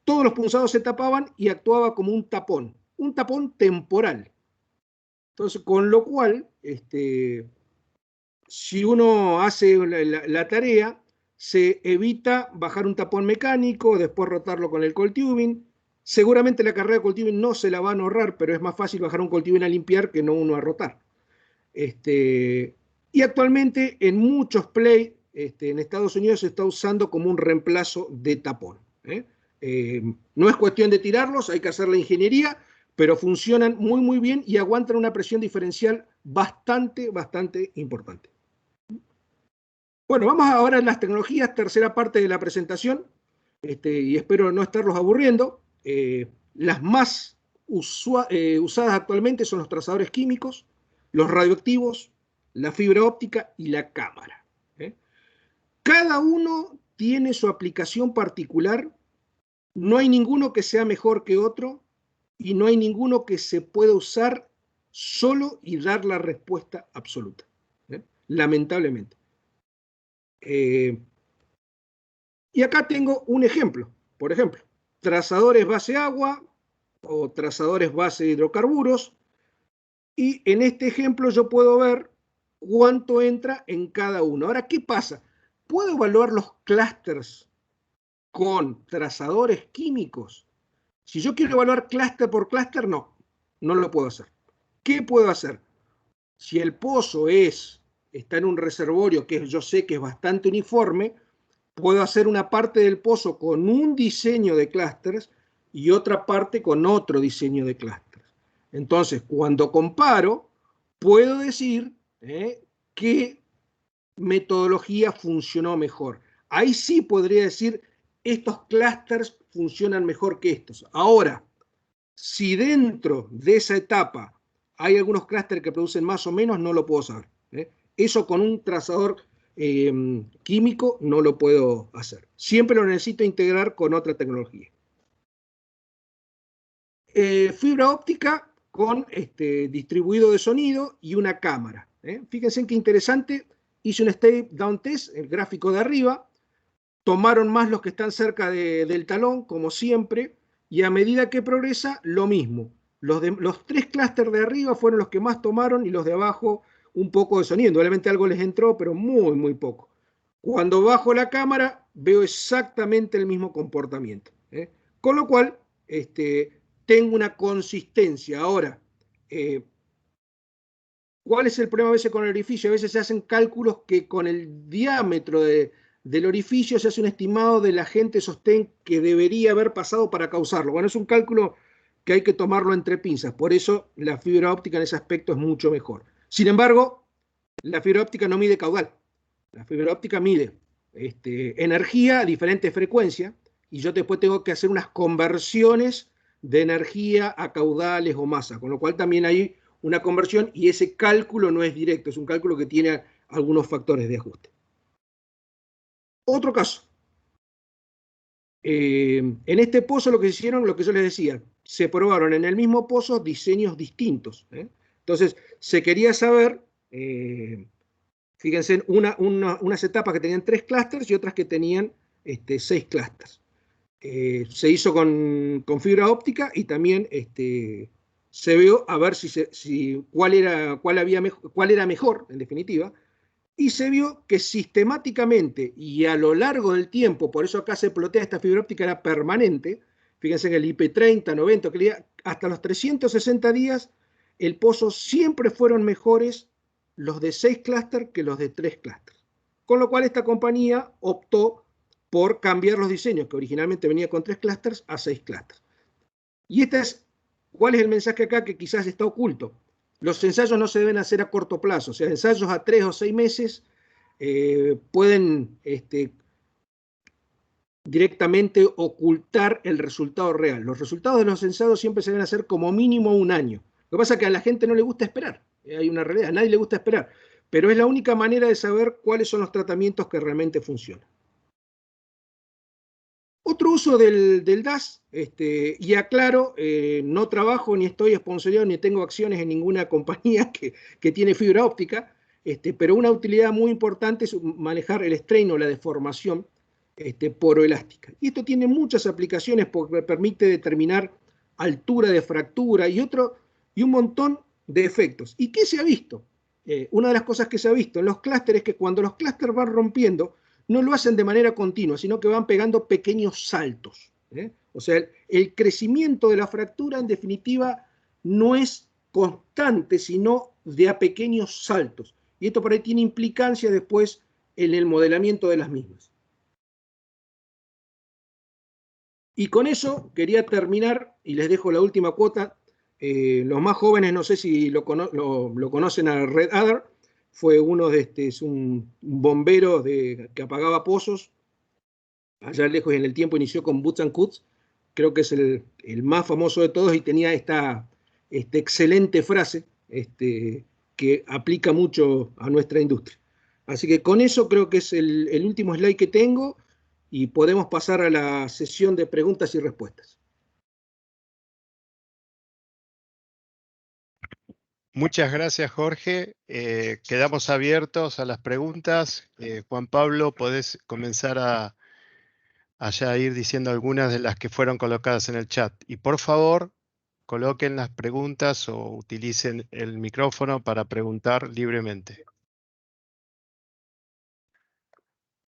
todos los punzados se tapaban y actuaba como un tapón temporal. Entonces, con lo cual, si uno hace la tarea, se evita bajar un tapón mecánico, después rotarlo con el cold tubing. Seguramente la carrera de cold tubing no se la van a ahorrar, pero es más fácil bajar un cold tubing a limpiar que no uno a rotar. Y actualmente en muchos play en Estados Unidos se está usando como un reemplazo de tapón. No es cuestión de tirarlos, hay que hacer la ingeniería, pero funcionan muy, muy bien y aguantan una presión diferencial bastante importante. Bueno, vamos ahora a las tecnologías, tercera parte de la presentación, y espero no estarlos aburriendo. Las más usadas actualmente son los trazadores químicos, los radioactivos, la fibra óptica y la cámara. Cada uno tiene su aplicación particular, no hay ninguno que sea mejor que otro y no hay ninguno que se pueda usar solo y dar la respuesta absoluta, lamentablemente. Y acá tengo un ejemplo. Por ejemplo, trazadores base agua o trazadores base hidrocarburos. Y en este ejemplo yo puedo ver cuánto entra en cada uno. Ahora, ¿qué pasa? ¿Puedo evaluar los clústeres con trazadores químicos? Si yo quiero evaluar clúster por clúster, no lo puedo hacer. ¿Qué puedo hacer? Si el pozo está en un reservorio que yo sé que es bastante uniforme, puedo hacer una parte del pozo con un diseño de clústeres y otra parte con otro diseño de clústeres. Entonces, cuando comparo, puedo decir qué metodología funcionó mejor. Ahí sí podría decir, estos clústeres funcionan mejor que estos. Ahora, si dentro de esa etapa hay algunos clústeres que producen más o menos, no lo puedo saber. Eso con un trazador químico no lo puedo hacer. Siempre lo necesito integrar con otra tecnología. Fibra óptica con distribuido de sonido y una cámara. Fíjense qué interesante. Hice un step down test, el gráfico de arriba. Tomaron más los que están cerca del talón, como siempre, y a medida que progresa, lo mismo. Los tres clústeres de arriba fueron los que más tomaron y los de abajo un poco de sonido. Indudablemente algo les entró, pero muy, muy poco. Cuando bajo la cámara, veo exactamente el mismo comportamiento. Con lo cual, tengo una consistencia. Ahora, ¿cuál es el problema a veces con el orificio? A veces se hacen cálculos que con el diámetro del orificio se hace un estimado del agente sostén que debería haber pasado para causarlo. Bueno, es un cálculo que hay que tomarlo entre pinzas. Por eso la fibra óptica en ese aspecto es mucho mejor. Sin embargo, la fibra óptica no mide caudal. La fibra óptica mide energía a diferentes frecuencias y yo después tengo que hacer unas conversiones de energía a caudales o masa, con lo cual también hay una conversión y ese cálculo no es directo, es un cálculo que tiene algunos factores de ajuste. Otro caso. En este pozo lo que hicieron, lo que yo les decía, se probaron en el mismo pozo diseños distintos. Entonces, se quería saber, fíjense, unas etapas que tenían 3 clústeres y otras que tenían 6 clústeres. Se hizo con fibra óptica y también se vio a ver cuál era mejor, en definitiva, y se vio que sistemáticamente y a lo largo del tiempo, por eso acá se plotea esta fibra óptica, era permanente, fíjense en el IP30, 90, hasta los 360 días, el pozo siempre fueron mejores los de 6 clústeres que los de 3 clústeres. Con lo cual esta compañía optó por cambiar los diseños, que originalmente venía con 3 clústeres, a 6 clústeres. Y ¿cuál es el mensaje acá que quizás está oculto? Los ensayos no se deben hacer a corto plazo, o sea, ensayos a 3 o 6 meses pueden directamente ocultar el resultado real. Los resultados de los ensayos siempre se deben hacer como mínimo un año. Lo que pasa es que a la gente no le gusta esperar, hay una realidad, a nadie le gusta esperar, pero es la única manera de saber cuáles son los tratamientos que realmente funcionan. Otro uso del DAS, y aclaro, no trabajo ni estoy sponsoreado ni tengo acciones en ninguna compañía que tiene fibra óptica, pero una utilidad muy importante es manejar el strain o la deformación poroelástica. Y esto tiene muchas aplicaciones porque permite determinar altura de fractura y un montón de efectos. ¿Y qué se ha visto? Una de las cosas que se ha visto en los clústeres es que cuando los clústeres van rompiendo, no lo hacen de manera continua, sino que van pegando pequeños saltos. O sea, el crecimiento de la fractura, en definitiva, no es constante, sino de a pequeños saltos. Y esto por ahí tiene implicancia después en el modelamiento de las mismas. Y con eso quería terminar, y les dejo la última cuota, Los más jóvenes, no sé si lo conocen a Red Adder, fue uno de es un bombero que apagaba pozos. Allá lejos en el tiempo inició con Boots and Coots, creo que es el más famoso de todos y tenía esta excelente frase que aplica mucho a nuestra industria. Así que con eso creo que es el último slide que tengo y podemos pasar a la sesión de preguntas y respuestas. Muchas gracias, Jorge. Quedamos abiertos a las preguntas. Juan Pablo, podés comenzar a ya ir diciendo algunas de las que fueron colocadas en el chat. Y por favor, coloquen las preguntas o utilicen el micrófono para preguntar libremente.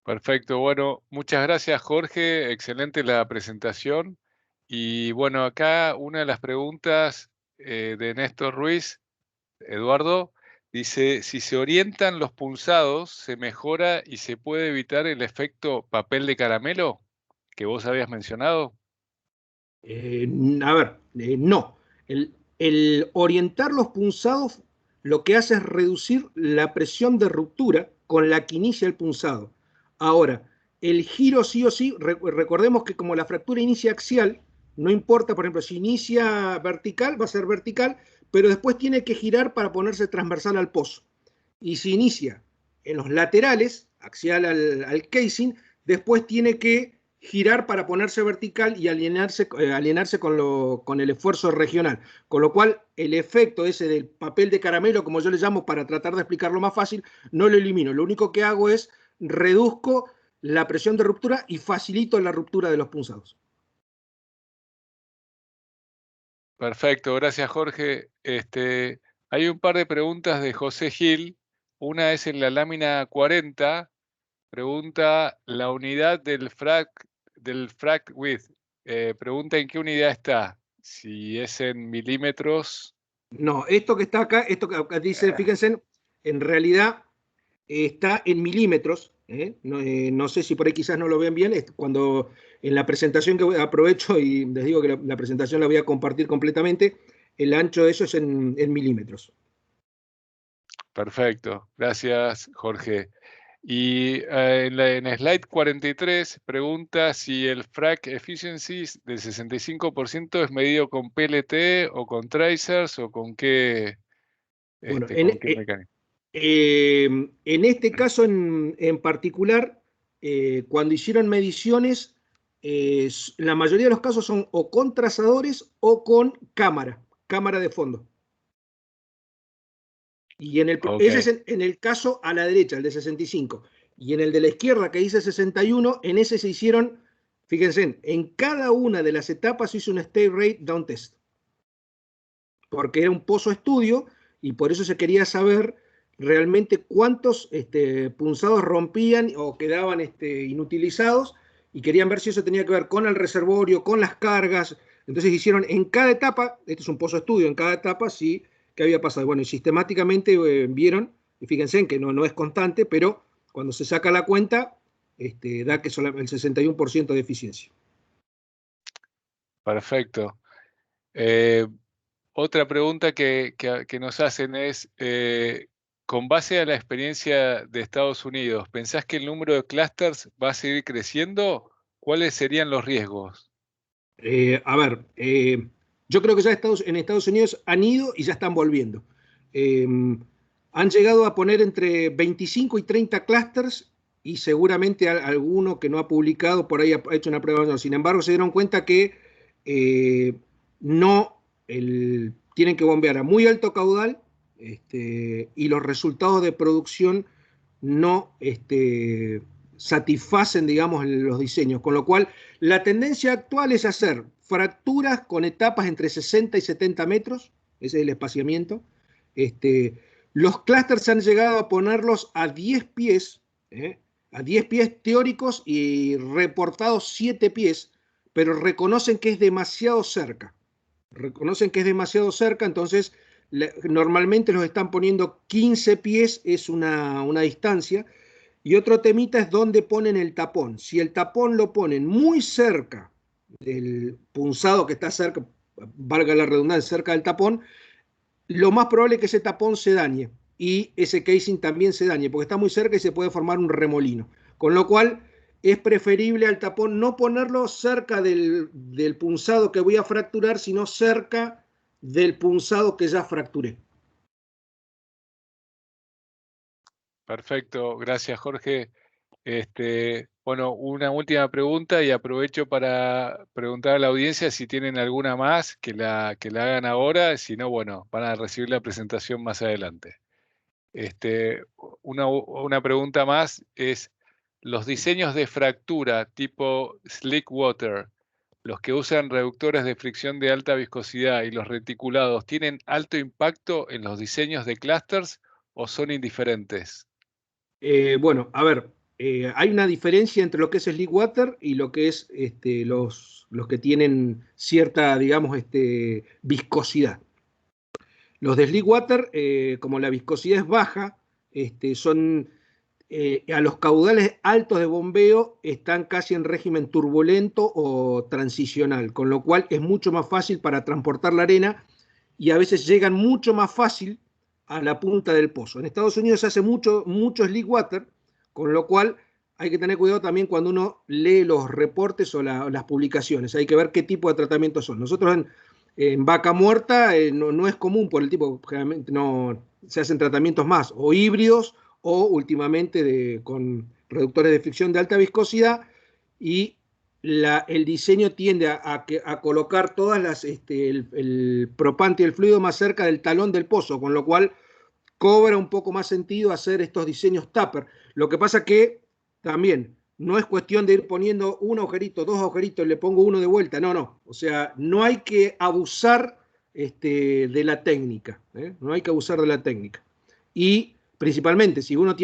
Perfecto, bueno, muchas gracias, Jorge, excelente la presentación. Y bueno, acá una de las preguntas de Néstor Ruiz, Eduardo, dice, si se orientan los punzados, ¿se mejora y se puede evitar el efecto papel de caramelo que vos habías mencionado? No. El orientar los punzados lo que hace es reducir la presión de ruptura con la que inicia el punzado. Ahora, el giro sí o sí, recordemos que como la fractura inicia axial, no importa, por ejemplo, si inicia vertical, va a ser vertical, pero después tiene que girar para ponerse transversal al pozo. Y si inicia en los laterales, axial al casing, después tiene que girar para ponerse vertical y alinearse con el esfuerzo regional. Con lo cual, el efecto ese del papel de caramelo, como yo le llamo, para tratar de explicarlo más fácil, no lo elimino. Lo único que hago es reduzco la presión de ruptura y facilito la ruptura de los punzados. Perfecto, gracias, Jorge. Hay un par de preguntas de José Gil. Una es en la lámina 40. Pregunta la unidad del frac width. Pregunta en qué unidad está. Si es en milímetros. No, esto que está acá, esto que acá dice, fíjense, en realidad está en milímetros. No sé si por ahí quizás no lo ven bien. Cuando en la presentación que aprovecho y les digo que la presentación la voy a compartir completamente, el ancho de eso es en milímetros. Perfecto, gracias, Jorge. Y en slide 43 pregunta si el frac efficiency del 65% es medido con PLT o con tracers o con qué, Bueno, con qué mecanismo. en este caso en particular, cuando hicieron mediciones, la mayoría de los casos son o con trazadores o con cámara de fondo. Y ese es en el caso a la derecha, el de 65. Y en el de la izquierda, que dice 61, en ese se hicieron, fíjense, en cada una de las etapas se hizo un state rate down test. Porque era un pozo estudio y por eso se quería saber realmente cuántos punzados rompían o quedaban inutilizados y querían ver si eso tenía que ver con el reservorio, con las cargas. Entonces hicieron en cada etapa, este es un pozo estudio, en cada etapa sí qué había pasado. Bueno, y sistemáticamente vieron, y fíjense que no es constante, pero cuando se saca la cuenta, da que solamente el 61% de eficiencia. Perfecto. Otra pregunta que nos hacen es, con base a la experiencia de Estados Unidos, ¿pensás que el número de clusters va a seguir creciendo? ¿Cuáles serían los riesgos? Yo creo que ya en Estados Unidos han ido y ya están volviendo. Han llegado a poner entre 25 y 30 clusters y seguramente alguno que no ha publicado por ahí ha hecho una prueba. Sin embargo, se dieron cuenta que tienen que bombear a muy alto caudal y los resultados de producción no satisfacen, digamos, los diseños. Con lo cual, la tendencia actual es hacer fracturas con etapas entre 60 y 70 metros, ese es el espaciamiento. Los clústeres han llegado a ponerlos a 10 pies, a 10 pies teóricos y reportados 7 pies, pero reconocen que es demasiado cerca. Entonces normalmente los están poniendo 15 pies, es una distancia. Y otro temita es dónde ponen el tapón. Si el tapón lo ponen muy cerca del punzado que está cerca, valga la redundancia, cerca del tapón, lo más probable es que ese tapón se dañe y ese casing también se dañe, porque está muy cerca y se puede formar un remolino. Con lo cual es preferible al tapón no ponerlo cerca del punzado que voy a fracturar, sino cerca del punzado que ya fracturé. Perfecto, gracias Jorge. Bueno, una última pregunta y aprovecho para preguntar a la audiencia si tienen alguna más que la hagan ahora, si no, bueno, van a recibir la presentación más adelante. Una pregunta más es, los diseños de fractura tipo Slick Water, los que usan reductores de fricción de alta viscosidad y los reticulados, ¿tienen alto impacto en los diseños de clusters o son indiferentes? Bueno, a ver, hay una diferencia entre lo que es Slick Water y lo que es los que tienen cierta, digamos, viscosidad. Los de Slick Water, como la viscosidad es baja, son a los caudales altos de bombeo están casi en régimen turbulento o transicional, con lo cual es mucho más fácil para transportar la arena y a veces llegan mucho más fácil a la punta del pozo. En Estados Unidos se hace mucho slick water, con lo cual hay que tener cuidado también cuando uno lee los reportes o las publicaciones. Hay que ver qué tipo de tratamientos son. Nosotros en Vaca Muerta no es común por el tipo, generalmente no se hacen tratamientos más o híbridos o últimamente con reductores de fricción de alta viscosidad, y el diseño tiende a colocar todas el propante y el fluido más cerca del talón del pozo, con lo cual cobra un poco más sentido hacer estos diseños tupper. Lo que pasa que también no es cuestión de ir poniendo un agujerito, dos agujeritos, le pongo uno de vuelta, no. O sea, no hay que abusar de la técnica, no hay que abusar de la técnica. Y principalmente, si uno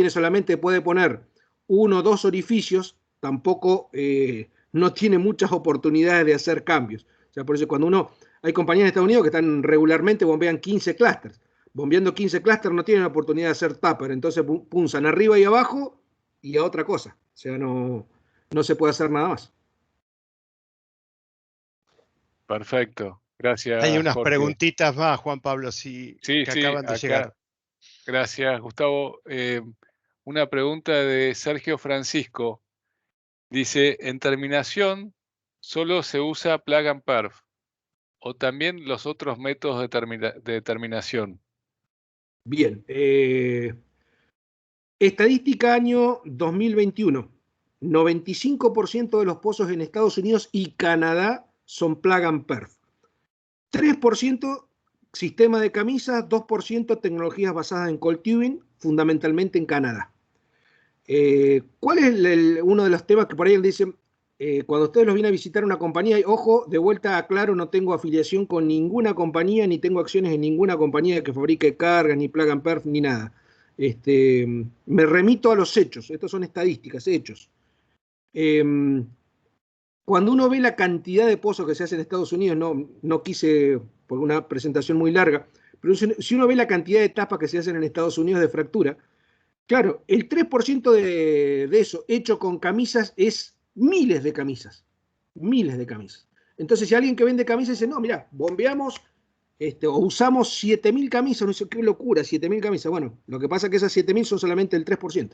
puede poner uno o dos orificios, tampoco no tiene muchas oportunidades de hacer cambios. O sea, por eso hay compañías en Estados Unidos que están regularmente bombean 15 clústeres. Bombeando 15 clústeres no tienen la oportunidad de hacer tupper, entonces punzan arriba y abajo y a otra cosa. O sea, no se puede hacer nada más. Perfecto, gracias. Hay unas Jorge. Preguntitas más, Juan Pablo, que acaban de llegar. Gracias, Gustavo. Una pregunta de Sergio Francisco. Dice, en terminación solo se usa plug and perf o también los otros métodos de terminación. Bien. Estadística año 2021. 95% de los pozos en Estados Unidos y Canadá son plug and perf. 3% sistema de camisas, 2% tecnologías basadas en cold tubing, fundamentalmente en Canadá. ¿Cuál es uno de los temas que por ahí dicen, cuando ustedes los vienen a visitar una compañía, y ojo, de vuelta aclaro, no tengo afiliación con ninguna compañía, ni tengo acciones en ninguna compañía que fabrique cargas, ni plug and perf, ni nada. Me remito a los hechos, estos son estadísticas, hechos. Cuando uno ve la cantidad de pozos que se hacen en Estados Unidos, no quise, por una presentación muy larga, pero si uno ve la cantidad de tapas que se hacen en Estados Unidos de fractura, claro, el 3% de eso hecho con camisas es miles de camisas. Miles de camisas. Entonces, si alguien que vende camisas dice, no, mira, bombeamos o usamos 7.000 camisas, no sé qué locura, 7.000 camisas. Bueno, lo que pasa es que esas 7.000 son solamente el 3%.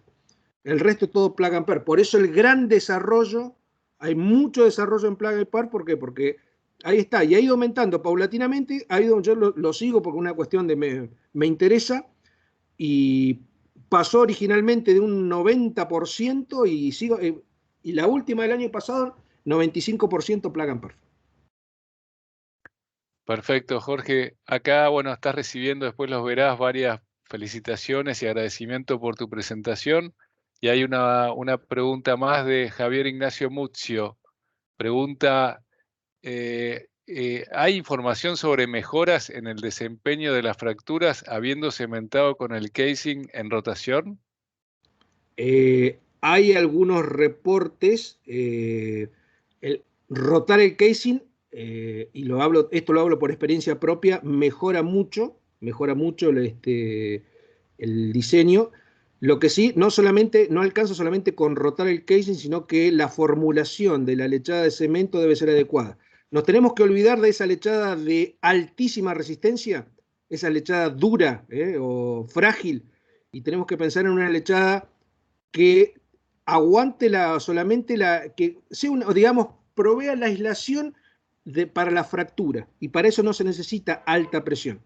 El resto es todo plug and perf. Por eso el gran desarrollo, hay mucho desarrollo en plug and perf. ¿Por qué? Porque ahí está, y ha ido aumentando paulatinamente, yo lo sigo porque una cuestión de me interesa, y pasó originalmente de un 90% y la última del año pasado, 95% plug and perf. Perfecto, Jorge. Acá, bueno, estás recibiendo, después los verás, varias felicitaciones y agradecimiento por tu presentación. Y hay una pregunta más de Javier Ignacio Muzio. Pregunta, ¿hay información sobre mejoras en el desempeño de las fracturas habiendo cementado con el casing en rotación? Hay algunos reportes, rotar el casing, y esto lo hablo por experiencia propia, mejora mucho el diseño. Lo que sí, no alcanza solamente con rotar el casing, sino que la formulación de la lechada de cemento debe ser adecuada. Nos tenemos que olvidar de esa lechada de altísima resistencia, esa lechada dura o frágil, y tenemos que pensar en una lechada que aguante solamente que sea digamos, provea la aislación para la fractura, y para eso no se necesita alta presión.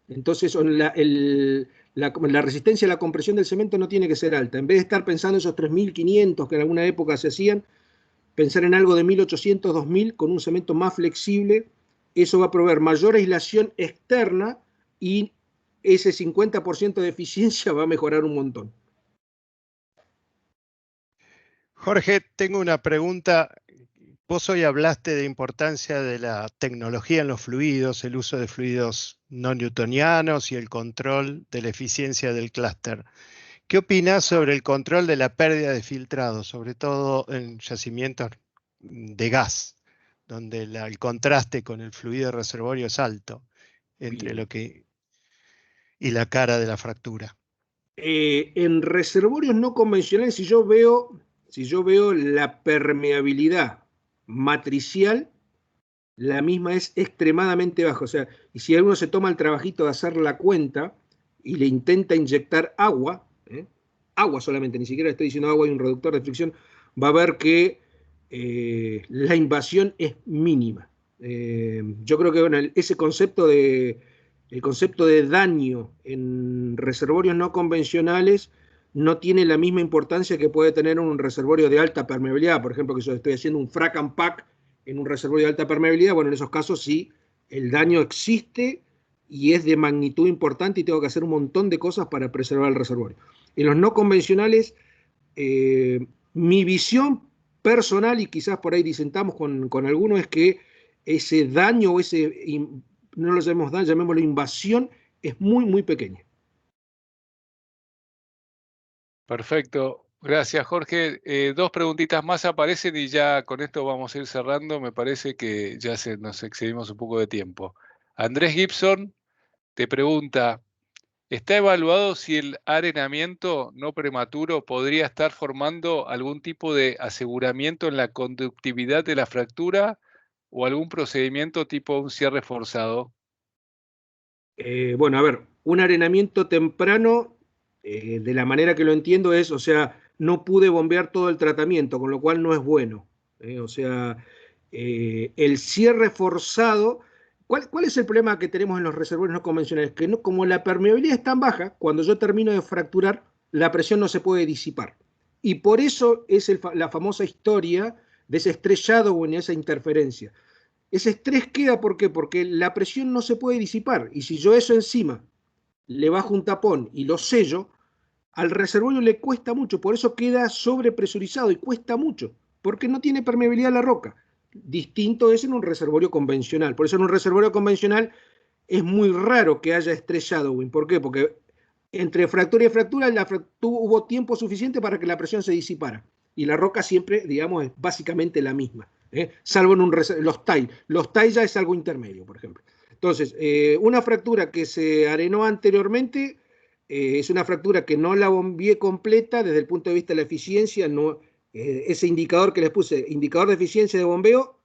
Entonces la resistencia a la compresión del cemento no tiene que ser alta. En vez de estar pensando en esos 3.500 que en alguna época se hacían, pensar en algo de 1.800, 2.000 con un cemento más flexible, eso va a proveer mayor aislación externa y ese 50% de eficiencia va a mejorar un montón. Jorge, tengo una pregunta. Vos hoy hablaste de importancia de la tecnología en los fluidos, el uso de fluidos no newtonianos y el control de la eficiencia del clúster. ¿Qué opinás sobre el control de la pérdida de filtrado, sobre todo en yacimientos de gas, donde el contraste con el fluido de reservorio es alto entre lo que y la cara de la fractura? En reservorios no convencionales, si yo veo la permeabilidad matricial, la misma es extremadamente baja. O sea, y si alguno se toma el trabajito de hacer la cuenta y le intenta inyectar agua, agua solamente, ni siquiera estoy diciendo agua y un reductor de fricción, va a ver que la invasión es mínima. Yo creo que bueno, ese concepto el concepto de daño en reservorios no convencionales no tiene la misma importancia que puede tener un reservorio de alta permeabilidad. Por ejemplo, que yo estoy haciendo un frac and pack en un reservorio de alta permeabilidad, bueno, en esos casos sí, el daño existe y es de magnitud importante y tengo que hacer un montón de cosas para preservar el reservorio. En los no convencionales, mi visión personal, y quizás por ahí disentamos con alguno, es que ese daño o no lo llamemos daño, llamémoslo invasión, es muy, muy pequeña. Perfecto. Gracias, Jorge. Dos preguntitas más aparecen y ya con esto vamos a ir cerrando. Me parece que ya nos excedimos un poco de tiempo. Andrés Gibson te pregunta, ¿está evaluado si el arenamiento no prematuro podría estar formando algún tipo de aseguramiento en la conductividad de la fractura o algún procedimiento tipo un cierre forzado? Bueno, a ver, un arenamiento temprano, de la manera que lo entiendo es, o sea, no pude bombear todo el tratamiento, con lo cual no es bueno. O sea, el cierre forzado, ¿cuál es el problema que tenemos en los reservorios no convencionales? Que como la permeabilidad es tan baja, cuando yo termino de fracturar, la presión no se puede disipar. Y por eso es la famosa historia de ese estrellado o en esa interferencia. Ese estrés queda, ¿por qué? Porque la presión no se puede disipar. Y si yo eso encima le bajo un tapón y lo sello, al reservorio le cuesta mucho. Por eso queda sobrepresurizado y cuesta mucho. Porque no tiene permeabilidad la roca. Distinto es en un reservorio convencional. Por eso en un reservorio convencional es muy raro que haya estrellado. ¿Por qué? Porque entre fractura y fractura, hubo tiempo suficiente para que la presión se disipara. Y la roca siempre, digamos, es básicamente la misma. Salvo en los TAI. Los TAI ya es algo intermedio, por ejemplo. Entonces, una fractura que se arenó anteriormente es una fractura que no la bombié completa desde el punto de vista de la eficiencia. No, ese indicador que les puse, indicador de eficiencia de bombeo,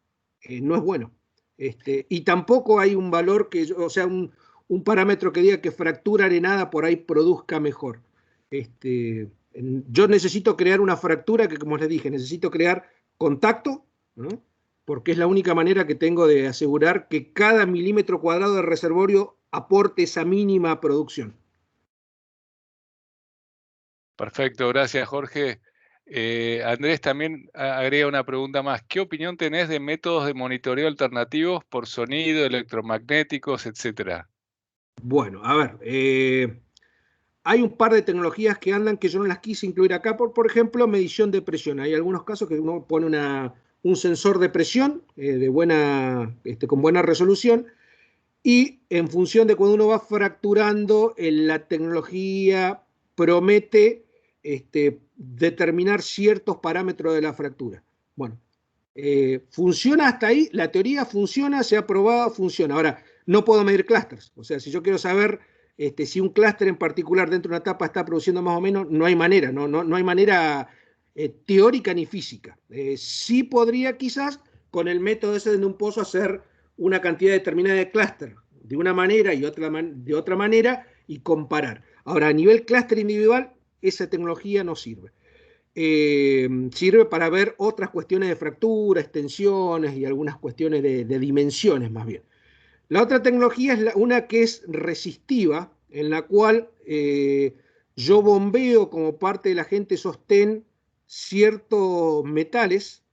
no es bueno. Y tampoco hay un valor o sea, un parámetro que diga que fractura arenada por ahí produzca mejor. Yo necesito crear una fractura que, como les dije, necesito crear contacto, ¿no? Porque es la única manera que tengo de asegurar que cada milímetro cuadrado de reservorio aporte esa mínima producción. Perfecto, gracias, Jorge. Andrés también agrega una pregunta más. ¿Qué opinión tenés de métodos de monitoreo alternativos por sonido, electromagnéticos, etcétera? Bueno, a ver, hay un par de tecnologías que andan que yo no las quise incluir acá, por ejemplo, medición de presión. Hay algunos casos que uno pone un sensor de presión con buena resolución y en función de cuando uno va fracturando, la tecnología promete determinar ciertos parámetros de la fractura. Bueno, funciona hasta ahí, la teoría funciona, se ha probado, funciona. Ahora, no puedo medir clústeres. O sea, si yo quiero saber si un clúster en particular dentro de una etapa está produciendo más o menos, no hay manera, no hay manera teórica ni física. Sí podría quizás con el método ese de un pozo hacer una cantidad determinada de clúster de una manera y de otra manera y comparar. Ahora, a nivel clúster individual, esa tecnología no sirve. Sirve para ver otras cuestiones de fractura, extensiones y algunas cuestiones de dimensiones más bien. La otra tecnología es una que es resistiva, en la cual yo bombeo como parte del agente sostén ciertos metales,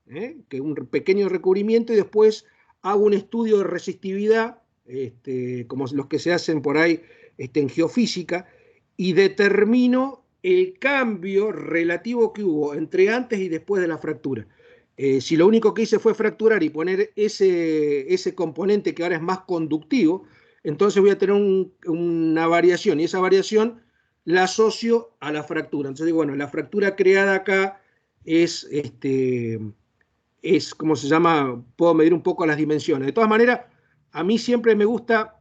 que un pequeño recubrimiento, y después hago un estudio de resistividad, como los que se hacen por ahí en geofísica, y determino el cambio relativo que hubo entre antes y después de la fractura. Si lo único que hice fue fracturar y poner ese componente que ahora es más conductivo, entonces voy a tener una variación, y esa variación la asocio a la fractura. Entonces digo, bueno, la fractura creada acá es ¿cómo se llama? Puedo medir un poco las dimensiones. De todas maneras, a mí siempre me gusta,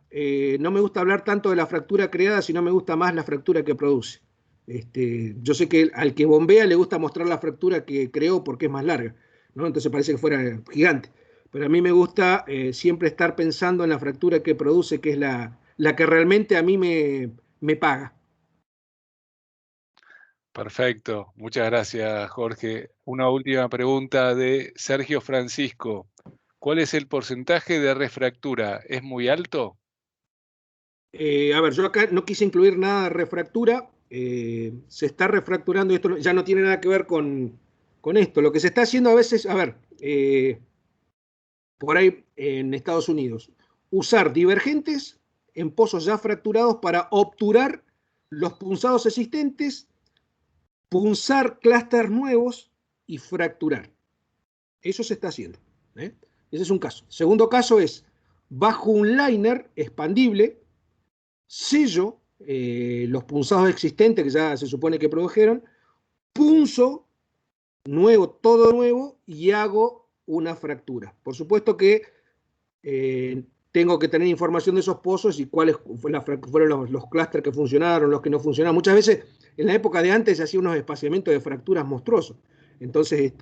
no me gusta hablar tanto de la fractura creada, sino me gusta más la fractura que produce. Yo sé que al que bombea le gusta mostrar la fractura que creó porque es más larga, ¿no? Entonces parece que fuera gigante. Pero a mí me gusta siempre estar pensando en la fractura que produce, que es la que realmente a mí me paga. Perfecto, muchas gracias, Jorge. Una última pregunta de Sergio Francisco. ¿Cuál es el porcentaje de refractura? ¿Es muy alto? A ver, yo acá no quise incluir nada de refractura. Se está refracturando, y esto ya no tiene nada que ver con esto. Lo que se está haciendo a veces, a ver, por ahí en Estados Unidos, usar divergentes en pozos ya fracturados para obturar los punzados existentes, punzar clústeres nuevos y fracturar. Eso se está haciendo. Ese es un caso. Segundo caso es, bajo un liner expandible, sello los punzados existentes que ya se supone que produjeron, punzo nuevo, todo nuevo, y hago una fractura. Por supuesto que tengo que tener información de esos pozos y cuáles fueron los clústeres que funcionaron, los que no funcionaron. Muchas veces, en la época de antes, se hacían unos espaciamientos de fracturas monstruosos. Entonces,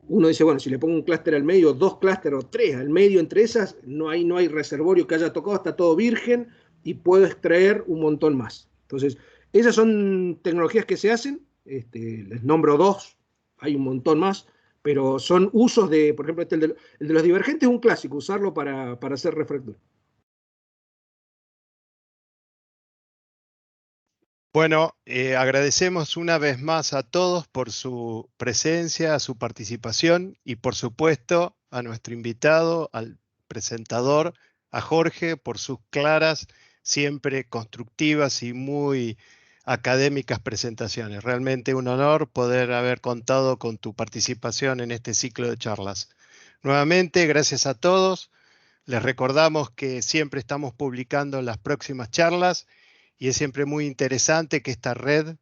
uno dice, bueno, si le pongo un clúster al medio, 2 clústeres o 3 al medio, entre esas, no hay reservorio que haya tocado, está todo virgen y puedo extraer un montón más. Entonces, esas son tecnologías que se hacen, les nombro 2, hay un montón más, pero son usos de, por ejemplo, el de los divergentes es un clásico, usarlo para hacer refractura. Bueno, agradecemos una vez más a todos por su presencia, su participación y por supuesto a nuestro invitado, al presentador, a Jorge, por sus claras, siempre constructivas y muy académicas presentaciones. Realmente un honor poder haber contado con tu participación en este ciclo de charlas. Nuevamente, gracias a todos. Les recordamos que siempre estamos publicando las próximas charlas y es siempre muy interesante que esta red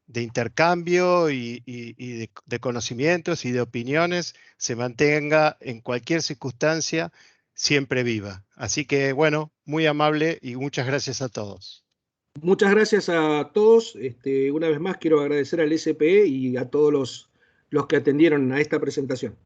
de intercambio y de conocimientos y de opiniones se mantenga en cualquier circunstancia siempre viva. Así que, bueno, muy amable y muchas gracias a todos. Muchas gracias a todos. Una vez más quiero agradecer al SPE y a todos los que atendieron a esta presentación.